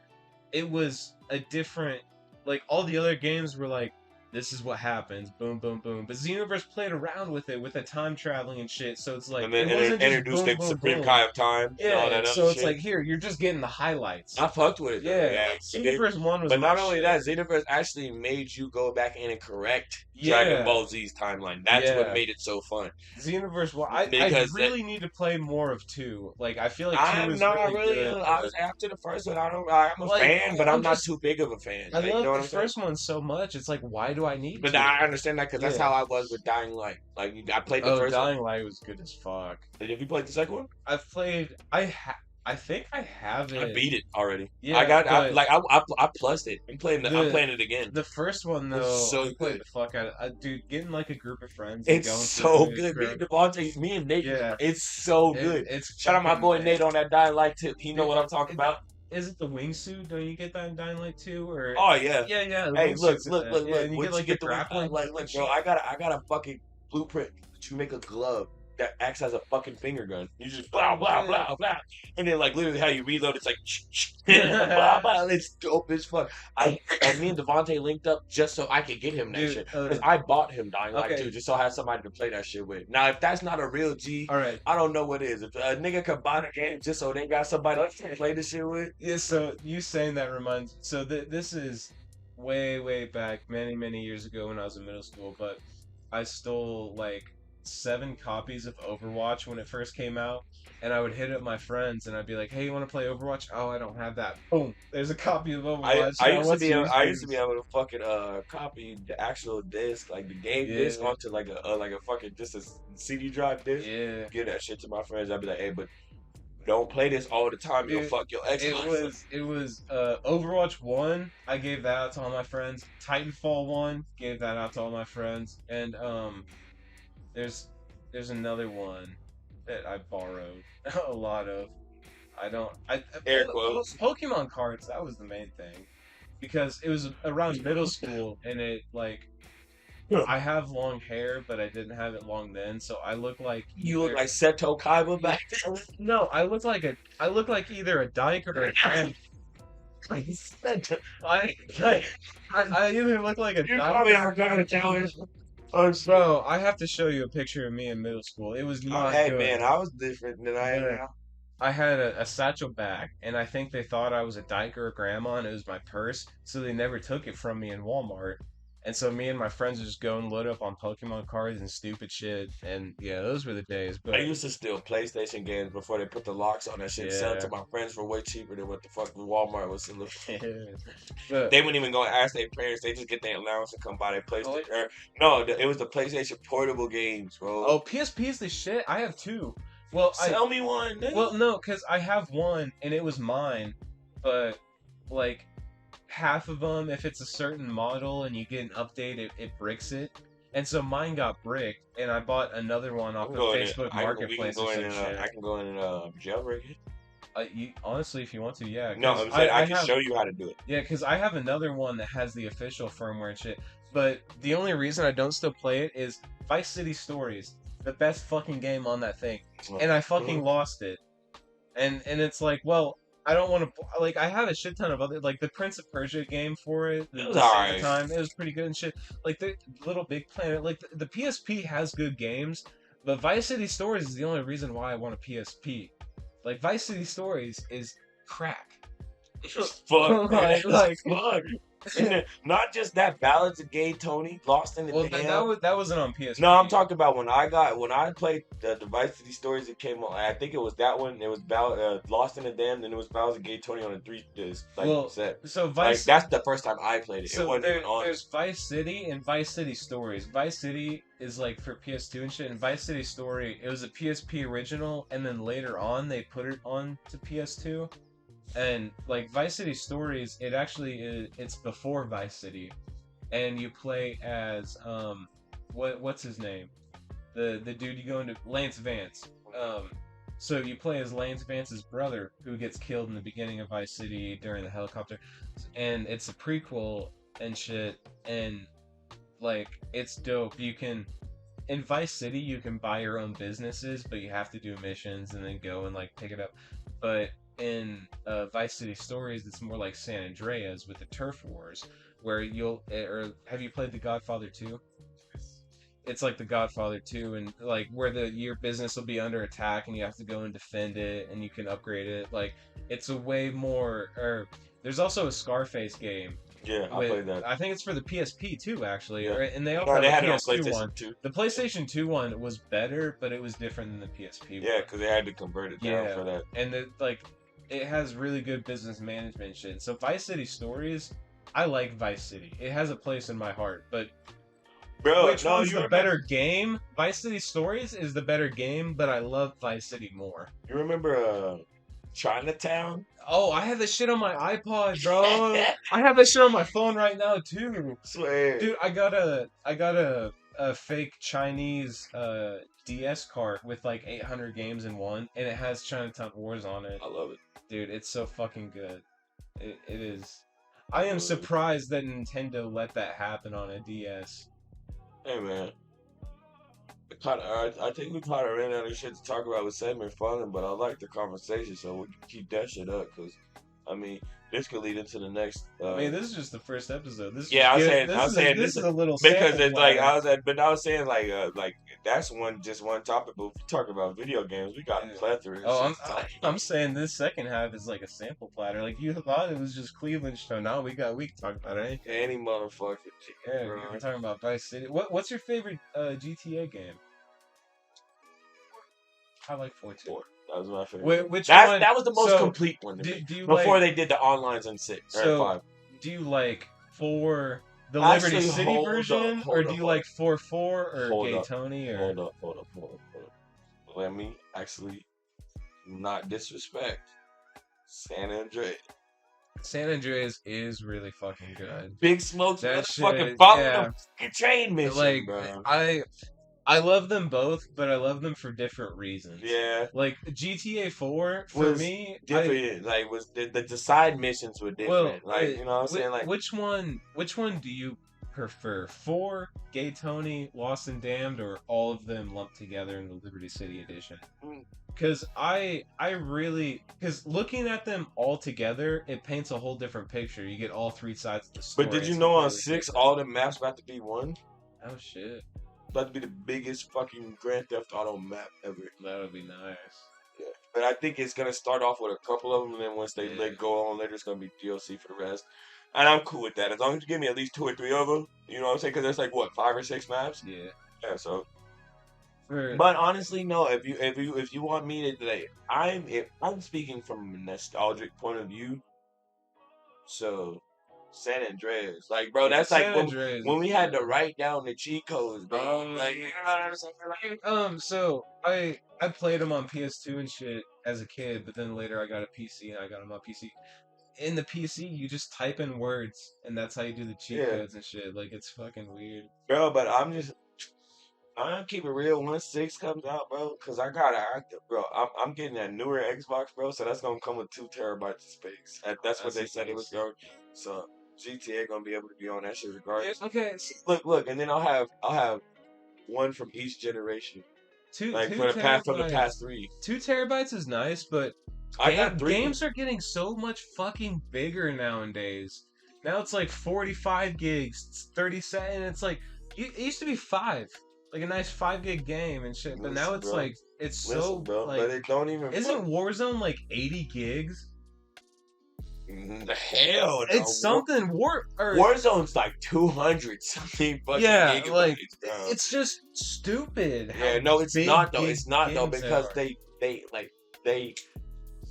it was a different, like all the other games were like, this is what happens, boom, boom, boom. But Xenoverse played around with it with the time traveling and shit, so it's like And then it wasn't just introduced boom, the boom, Supreme boom. Kai of Time and all Yeah, that so other it's shit. like here you're just getting the highlights. I fucked with it. Though. Yeah, it did. Xenoverse one was. But my not only shit. that, Xenoverse actually made you go back in and correct Yeah. Dragon Ball Z's timeline. That's Yeah. what made it so fun. Xenoverse one, I Because really need to play more of 2. Like I feel like 2 I'm is not really really. good. I was after the first one. I'm a Like, fan, but I'm I'm not just- too big of a fan. I Like, you love know what the I'm saying? first one so much. It's like, why do I need But to? I understand that because that's Yeah. how I was with Dying Light. Like I played the Oh, first Dying Light was good as fuck. one. Have you played the second one? I've played. I think I have it. I beat it already. Yeah, I plussed it. I'm playing it again. The first one It's though, so I played good. the fuck out of. Dude, getting like a group of friends. And It's going so through it, good. Me bro. and Devontae, me and Nate, Yeah. it's so good. It's Shout out my fucking boy good. Nate on that Dying Light tip. He know what I'm talking about. Is it the wingsuit? Don't you get that in Dying Light 2? Or Oh yeah. yeah. The Hey, look, wingsuit's in look, that. look, Yeah, look. and you Once get like you the get the grappling. look, bro. I got a fucking blueprint to make a glove that acts as a fucking finger gun. You just blah blah blah blah, and then like literally how you reload, it's like blah blah. It's dope as fuck. And me and Devontae linked up just so I could get him that Dude, shit. Because I bought him Dying Light okay. too, just so I had somebody to play that shit with. Now if that's not a real G, All right. I don't know what is. If a nigga could buy the game just so they got somebody to play the shit with. Yeah, so you saying that reminds. So this is way back, many years ago when I was in middle school. But I stole like 7 copies of Overwatch when it first came out, and I would hit up my friends and I'd be like, "Hey, you want to play Overwatch? Oh, I don't have that. Boom, there's a copy of Overwatch. I Now, used what's to be yours? able to fucking copy the actual disc, like the game Yeah. disc, onto like a fucking just a CD drive disc. Yeah. Give that shit to my friends. I'd be like, hey, but don't play this all the time. You'll Dude, fuck your Xbox. It was Overwatch 1. I gave that out to all my friends. Titanfall 1, gave that out to all my friends. And there's another one that I borrowed a lot of. Air quotes. Pokemon cards, that was the main thing. Because it was around middle school and it like I have long hair, but I didn't have it long then, so I look like You look like Seto Kaiba back then. no, I look like either a dyke or a grand. I either look like a You dyke. call me our kind of challenge. Bro, I have to show you a picture of me in middle school. It was not Hey good. man, I was different than I am Yeah. now. I had a satchel bag, and I think they thought I was a dyke or a grandma, and it was my purse, so they never took it from me in Walmart. And so me and my friends would just go and load up on Pokemon cards and stupid shit. And yeah, those were the days. I But used to steal PlayStation games before they put the locks on that shit and sell it yeah, to my friends for way cheaper than what the fuck Walmart was selling. but They wouldn't even go and ask their parents. They just get their allowance and come buy their oh, PlayStation. No, it was the PlayStation portable games, bro. PSP is the shit. I have two. Well, Sell me one, nigga. well no, cause I have one and it was mine, but like half of them, if it's a certain model and you get an update, it bricks it. And so mine got bricked, and I bought another one off I'm of going in. Facebook We can Marketplace go or in some and shit. I can go in and jailbreak it. Honestly, if you want to, yeah. No, 'Cause I'm saying I can have, show you how to do it. yeah, because I have another one that has the official firmware and shit. But the only reason I don't still play it is Vice City Stories, the best fucking game on that thing, and I fucking lost it. And it's like, well, I don't want to like. I had a shit ton of other like the Prince of Persia game for it. It was The alright. time it was pretty good and shit. Like the Little Big Planet, like the PSP has good games, but Vice City Stories is the only reason why I want a PSP. Like Vice City Stories is crack. Fuck, man. like Fuck. And then, not just that, Ballads of Gay Tony, Lost in the well, Dam. that wasn't on PSP. No, I'm talking about when I played the Vice City Stories. It came on. I think it was that one. It was Lost in the Dam. Then it was Ballads of Gay Tony on a 3-disc set. So Like Vice. that's the first time I played it. So it wasn't even on. there's Vice City and Vice City Stories. Vice City is like for PS2 and shit, and Vice City Story, it was a PSP original, and then later on they put it on to PS2. And like Vice City Stories, it actually it's before Vice City, and you play as what's his name, the dude you go into Lance Vance. So you play as Lance Vance's brother who gets killed in the beginning of Vice City during the helicopter, and it's a prequel and shit, and like it's dope. You can in Vice City you can buy your own businesses, but you have to do missions and then go and like pick it up. But in Vice City Stories, it's more like San Andreas with the turf wars, where or have you played The Godfather 2? It's like The Godfather 2, and like where your business will be under attack and you have to go and defend it, and you can upgrade it. Like it's a way more. Or there's also a Scarface game. Yeah, I played that. I think it's for the PSP too, actually. Yeah. And they also they have had a it on PS2 PlayStation one. 2. The PlayStation 2 one was better, but it was different than the PSP one. Yeah, because they had to convert it down for that. And it has really good business management shit. So Vice City Stories, I like Vice City. It has a place in my heart, but Bro, which one's the better game? Vice City Stories is the better game, but I love Vice City more. You remember Chinatown? Oh, I have this shit on my iPod, bro. I have that shit on my phone right now too. Swear. Dude, I got a fake Chinese DS cart with like 800 games in one, and it has Chinatown Wars on it. I love it. Dude, it's so fucking good. It is. I am surprised that Nintendo let that happen on a DS. Hey man, I think we kind of ran out of shit to talk about with segment fun, but I like the conversation, so we can keep that shit up because, I mean, this could lead into the next. I mean, this is just the first episode. This yeah, I'm saying this is a little because it's like platter. I was saying like that's just one topic. But if we talk about video games, we got a plethora. Oh, I'm saying this second half is like a sample platter. Like you thought it was just Cleveland show. Now we can talk about anything. Any motherfucker. Yeah, we're talking about Vice City. What's your favorite GTA game? I like 4 too. That was my favorite. Which one? That was the most complete one. Do you before like, they did the onlines in 6 or 5. Do you like 4 the Actually, Liberty City version, or do you like 4-4 or Gay Tony? Or hold up. Let me actually not disrespect San Andreas. San Andreas is really fucking good. Big Smoke's That fucking shit, following the train mission, like bro. I love them both, but I love them for different reasons. Yeah. Like GTA 4 for me, different. Was the side missions were different. Well, you know what I'm saying? Like which one do you prefer? 4, Gay Tony, Lost and Damned, or all of them lumped together in the Liberty City edition? Because because looking at them all together, it paints a whole different picture. You get all 3 sides of the story. But did you know on 6 all the maps about to be one? Oh shit. About to be the biggest fucking Grand Theft Auto map ever. That would be nice. Yeah. But I think it's gonna start off with a couple of them, and then once they let go on later, it's gonna be DLC for the rest. And I'm cool with that as long as you give me at least 2 or 3 of them. You know what I'm saying? Because there's like what 5 or 6 maps. Yeah. Yeah. So, For, but honestly, no. If you want me to like, I'm speaking from a nostalgic point of view. So, San Andreas, like, bro, that's like San Andreas when is we had to fun. write down the cheat codes, bro. Like, you know what I'm saying? Like, So I played them on PS2 and shit as a kid, but then later I got a PC and I got them on PC. In the PC, you just type in words, and that's how you do the cheat yeah, codes and shit. Like, it's fucking weird. bro. But I'm gonna keep it real. Once 6 comes out, bro, because bro. I'm getting that newer Xbox, bro. So that's gonna come with 2 terabytes of space. That's what That's they said it was insane. going. So GTA gonna be able to be on that shit regardless. Okay, Look, and then I'll have one from each generation, two like two from the terabytes. past 3. 2 terabytes is nice, but I got 3. games are getting so much fucking bigger nowadays. Now it's like 45 gigs, 37, and it's like it used to be 5, like a nice 5 gig game and shit. But now Listen, it's bro. like it's Listen, so bro, like but it don't even. isn't Warzone like 80 gigs? The hell no. It's something Warzone's like 200 something fucking yeah, gigabytes, like bro. it's just stupid. Yeah, how no, it's big not though. big It's not though games because are. they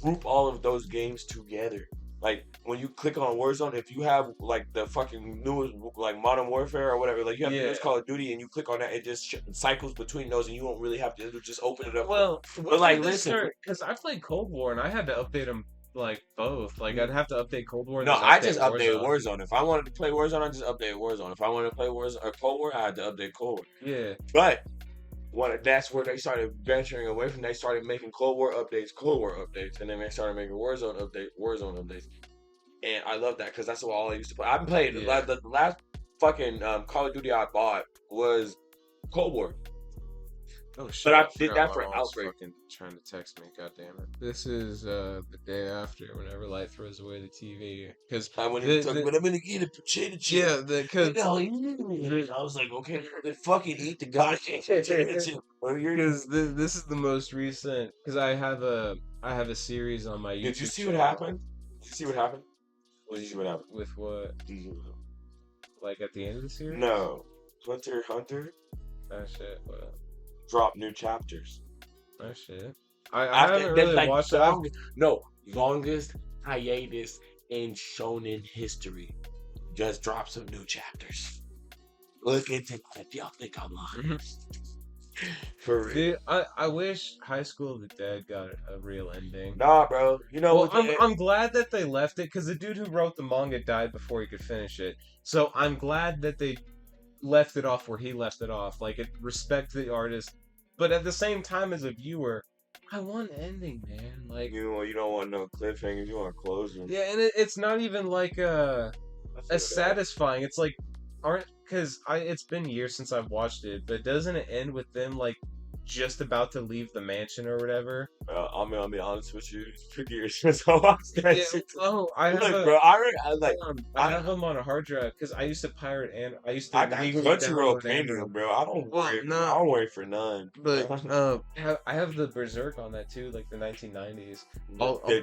group all of those games together. Like when you click on Warzone, if you have like the fucking newest like Modern Warfare or whatever, like you have the Yeah. newest Call of Duty and you click on that, it just cycles between those and you won't really have to it'll just open it up. Well, but like listen, because I played Cold War and I had to update them like both. Like I'd have to update Cold War. And no, then I just updated Warzone. Warzone. If I wanted to play Warzone, I just updated Warzone. If I wanted to play Warzone or Cold War, I had to update Cold War. Yeah. But that's where they started venturing away from. They started making Cold War updates, and then they started making Warzone updates. And I love that because that's what all I used to play. I've been playing Yeah. the last fucking Call of Duty I bought was Cold War. Oh shit! But I did forgot that my for mom was Outbreak. fucking trying to text me. God damn it! This is the day after whenever Light throws away the TV because I'm gonna get a potato chip. yeah because I was like, okay, then fucking eat the goddamn potato chip. this is the most recent because I have a series on my YouTube. Did you see what channel. happened? Did you see what happened? What did you see what happened? With what? Like at the end of the series? No. Hunter Oh shit! What? dropped new chapters. Oh shit! I haven't really watched that. Longest hiatus in shonen history. Just dropped some new chapters. Look into that if y'all think I'm lying. For real. Dude, I wish High School of the Dead got a real ending. Nah, bro. You know Well, what? I'm glad that they left it because the dude who wrote the manga died before he could finish it. So I'm glad that they left it off where he left it off. Like, it respect the artist, but at the same time, as a viewer, I want an ending, man. Like, You don't want no cliffhangers. You want closure. yeah, and it's not even like as satisfying. It's like because it's been years since I've watched it, but doesn't it end with them like just about to leave the mansion or whatever? I'm gonna be honest with you. It's 50 years since I watched that Yeah, shit. oh, I have Look, bro. I have them on a hard drive because I used to pirate and I used to I got legally Crunchyroll download Premium, Android. bro. I don't Well, worry. no. I don't worry for none. But I have the Berserk on that too, like the 1990s.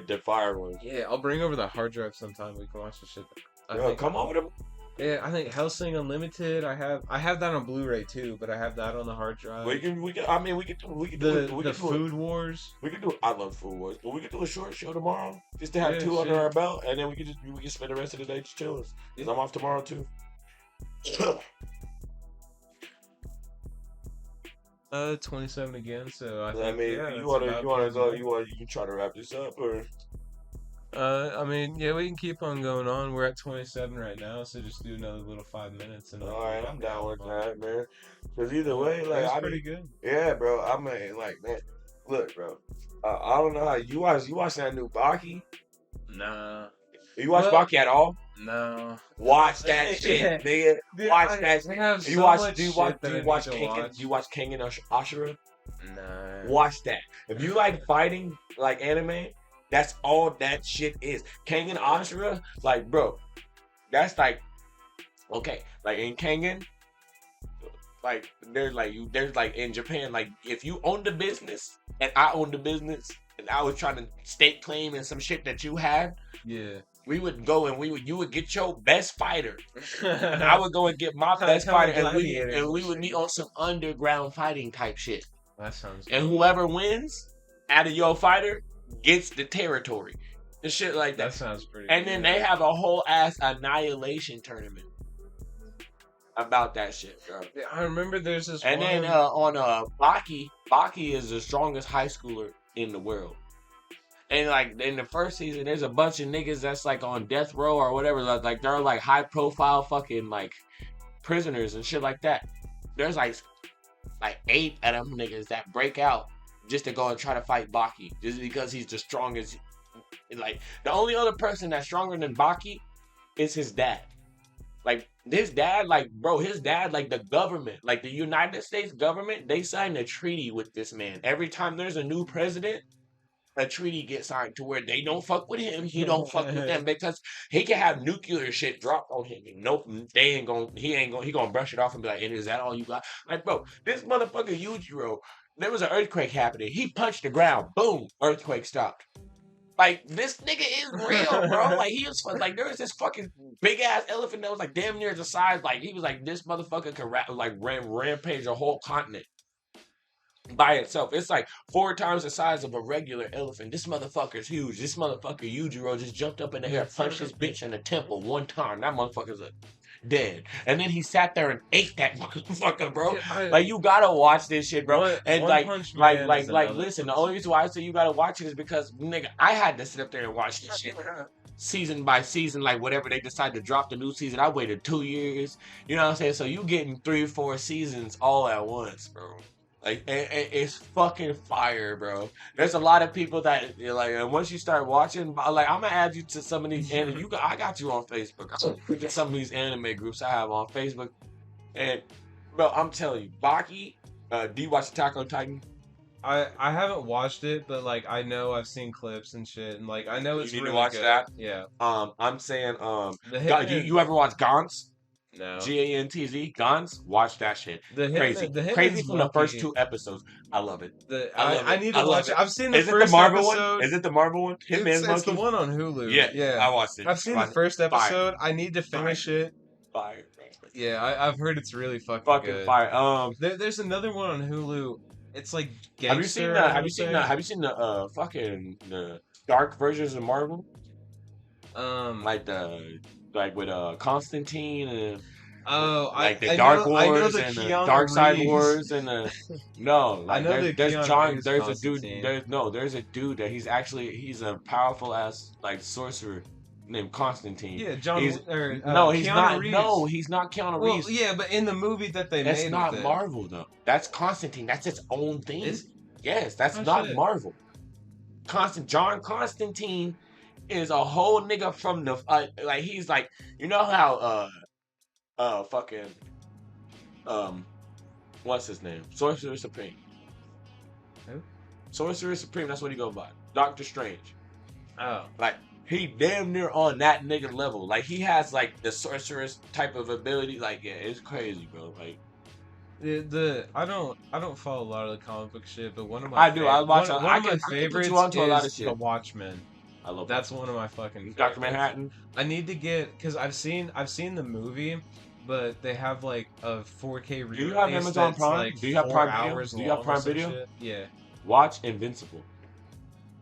The fire ones. Yeah, I'll bring over the hard drive sometime. We can watch the shit. Bro, come on with them. Yeah, I think Hellsing Unlimited. I have that on Blu-ray too, but I have that on the hard drive. We can do the Food Wars. We can do. I love Food Wars, but we can do a short show tomorrow just to have Yeah, 2 under shit. our belt, and then we can spend the rest of the day just chilling. Cause I'm off tomorrow too. 27 again. So I I think, mean, yeah, you that's wanna about go? it. You can try to wrap this up, or I mean, yeah, we can keep on going on. We're at 27 right now, so just do another little 5 minutes. And all right, I'm down with that, man. Cause either way, like that's I pretty good. yeah, bro. I mean, like, man, look, bro. I don't know how you watch that new Baki. Nah, You watch Well- Baki at all? no. Watch that shit, nigga. Dude, Watch that. I have You so watch? much Do you shit watch? that Do I you watch need to Kengan? watch. Do you watch Kengan Ashura? Nah. Watch that. If you like fighting, like anime, that's all that shit is. Kengan Ashura, like, bro, that's like, okay, like in Kengan, like there's like in Japan, like if you own the business and I own the business and I was trying to stake claim in some shit that you had, Yeah. we would go and you would get your best fighter, and I would go and get my Kinda best fighter, and gladiator we would shit. meet on some underground fighting type shit. That sounds And good. whoever wins out of your fighter gets the territory and shit like That that. sounds pretty And good. then they have a whole ass annihilation tournament about that shit, bro. Yeah, I remember there's this And one. then on Baki is the strongest high schooler in the world. And like in the first season, there's a bunch of niggas that's like on death row or whatever. Like they're like high profile fucking like prisoners and shit like that. There's like 8 of them niggas that break out just to go and try to fight Baki, just because he's the strongest. Like the only other person that's stronger than Baki is his dad. Like his dad, like bro, his dad, like the government, like the United States government, they signed a treaty with this man. Every time there's a new president, a treaty gets signed to where they don't fuck with him, he don't fuck with them, because he can have nuclear shit dropped on him. And nope, he gonna brush it off and be like, and is that all you got? Like, bro, this motherfucker Yujiro, there was an earthquake happening. He punched the ground, boom, earthquake stopped. Like, this nigga is real, bro. Like, he was like, there was this fucking big ass elephant that was like damn near the size. Like, he was like, this motherfucker could rampage a whole continent by itself. It's like 4 times the size of a regular elephant. This motherfucker's huge. This motherfucker Yujiro just jumped up in the air, punched his bitch in the temple one time. That motherfucker's dead. And then he sat there and ate that motherfucker, bro. Like, you gotta watch this shit, bro. And One like, Punch Man is another listen. The one. only reason why I say you gotta watch it is because, nigga, I had to sit up there and watch this shit season by season, like whatever they decide to drop the new season. I waited 2 years. You know what I'm saying? So you getting 3 or 4 seasons all at once, bro. Like, it's fucking fire, bro. There's a lot of people that, like, and once you start watching, like, I'm gonna add you to some of these anime. I got you on Facebook. Some of these anime groups I have on Facebook. And, bro, I'm telling you, Baki, do you watch Attack on Titan? I haven't watched it, but like I know I've seen clips and shit, and like I know it's You need really to watch good. that. Yeah. I'm saying, The you ever watch Gantz? No. Gantz? Gantz? Watch that shit. Crazy. Crazy from the first 2 episodes. I love it. I need to watch it. I've seen the Is it first the Marvel episode. one? Is it the Marvel one? It's the one on Hulu. Yeah, I watched it. I've seen the first episode. I need to finish it. Fire. Yeah, I've heard it's really fucking good. Fire. There's another one on Hulu. It's like gangster. Have you seen the fucking the dark versions of Marvel? Like with Constantine and like the Dark Wars and the Dark Side Wars and the I know there's Keanu Reeves there's a dude Constantine. there's a dude that he's a powerful ass like sorcerer named Constantine. Yeah, He's Keanu not. Reeves. No, he's not Keanu Well, Reeves. yeah, but in the movie that they That's made, not with it. Marvel though. That's Constantine. That's its own thing. Yes, that's Oh, not shit. Marvel. John Constantine is a whole nigga from the like he's like, you know how fucking what's his name? Sorcerer Supreme. Who? Sorcerer Supreme, that's what he goes by. Doctor Strange. Oh, Like, he damn near on that nigga level. Like, he has like the sorceress type of ability. Like, yeah, it's crazy, bro. Like, I don't follow a lot of the comic book shit, but one of my I do. I watch. one I of my can put favorites you onto a lot of is shit. The Watchmen. I love That's one of my fucking Dr. favorites. Manhattan. I need to get because I've seen the movie, but they have like a 4K release. Do you have Amazon that's, Prime? Like, Do you have 4 Prime Video? hours Do you have long or Prime some Video? shit. Yeah. Watch Invincible.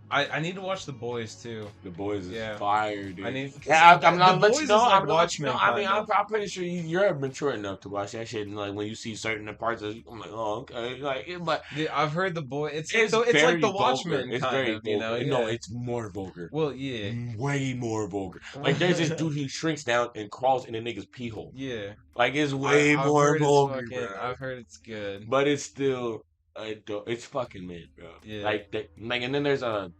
I need to watch The Boys too. The Boys is Yeah. fire, dude. I need. Yeah, I'm The not Boys letting you is know. like I'm Watchmen. I'm pretty sure you're mature enough to watch that shit. And like when you see certain parts, of, I'm like, oh, okay. Like, but Yeah, I've heard The Boy. It's it's like very The vulgar. Watchmen. It's kind very of, you know. vulgar. Yeah. No, it's more vulgar. Well, yeah. Way more vulgar. Like there's this dude who shrinks down and crawls in a nigga's pee hole. Yeah. Like it's way I've more heard it's vulgar, fucking- bro. I've heard it's good. But it's still, it's fucking mid, bro. Yeah. Like, and then there's a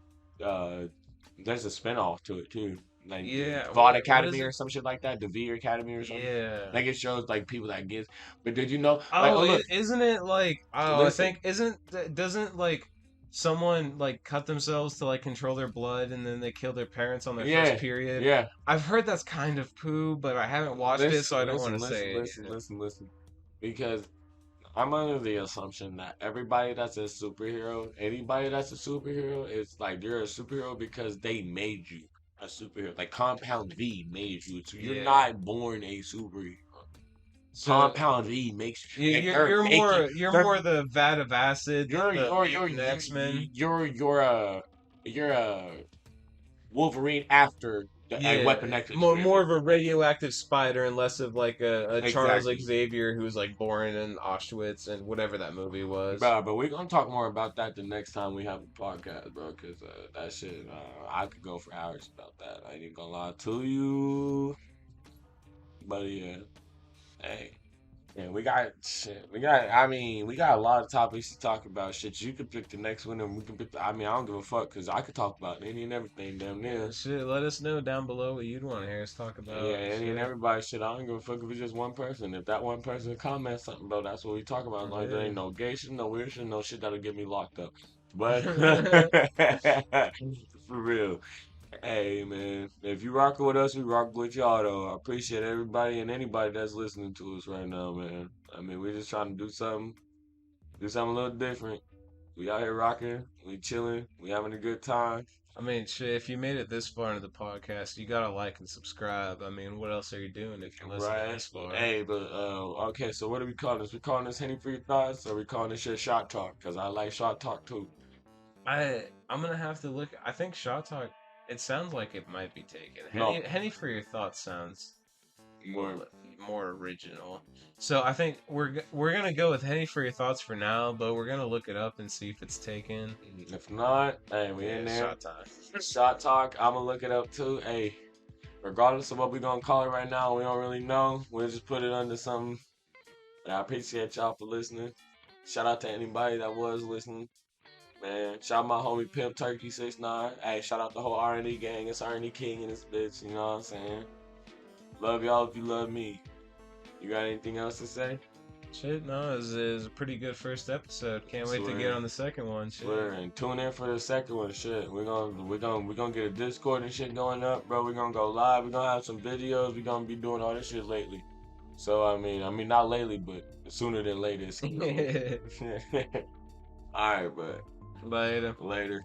spinoff to it too. Like, Yeah, VOD what Academy is it? or some shit like that, the V Academy or something. Yeah. Like it shows like people that get. But did you know? Oh, Like, look, isn't it like? Oh, Listen. I think doesn't like someone like cut themselves to like control their blood and then they kill their parents on their Yeah, first period. yeah. I've heard that's kind of poo, but I haven't watched it, so I don't want to say it. Listen. Because I'm under the assumption that everybody that's a superhero, anybody that's a superhero, it's like you're a superhero because they made you. a superhero. Like Compound V made you. So you're Yeah. not born a superhero. So Compound V makes you, and you're they're making you're they're more the vat of acid, the mutant X-Men. you're Wolverine after a Yeah, Weapon X more experiment. of a radioactive spider and less of like a Charles Exactly. Xavier who was like born in Auschwitz and whatever that movie was. Bro, but we're gonna talk more about that the next time we have a podcast, bro. Cause that shit, I could go for hours about that. I ain't even gonna lie to you. But yeah, hey, yeah, we got shit. We got. I mean, we got a lot of topics to talk about. Shit, you could pick the next one, and we can pick. I mean, I don't give a fuck, cause I could talk about any and everything, damn near. Shit, let us know down below what you'd want to hear us talk Yeah, about. any and Shit. everybody shit. I don't give a fuck if it's just one person. If that one person comments something, bro, that's what we talk about. As long as there Yeah. ain't no gay shit, no weird shit, no shit that'll get me locked up. But for real. Hey man, if you rocking with us, we rock with y'all though. I appreciate everybody and anybody that's listening to us right now, man. I mean, we're just trying to do something a little different. We out here rocking, we chilling, we having a good time. I mean, shit, if you made it this far into the podcast, you gotta like and subscribe. I mean, what else are you doing if you're listening Right. this far? Hey, but okay, so what are we calling this? We calling this Henny for your thoughts, or we calling this shit shot talk? Cause I like shot talk too. I'm gonna have to look. I think Shot Talk. It sounds like it might be taken. No, Henny for your thoughts sounds more. more original. So I think we're gonna go with Henny for your thoughts for now, but we're gonna look it up and see if it's taken. If not, hey, we in there. Shot Talk. Shot talk. I'm gonna look it up too. Hey, regardless of what we gonna call it right now, we don't really know. We'll just put it under something. And I appreciate y'all for listening. Shout out to anybody that was listening. Man, shout out my homie Pimp Turkey 69. Hey, shout out the whole R&E gang. It's R&E King in this bitch. You know what I'm saying? Love y'all if you love me. You got anything else to say? Shit, no, it was a pretty good first episode. Can't wait to Swear. get on the second one. Shit. Swear, and tune in for the second one. Shit, we're gonna get a Discord and shit going up, bro. We're gonna go live. We're gonna have some videos. We're gonna be doing all this shit lately. So I mean not lately, but sooner than latest. All right, but Later. later.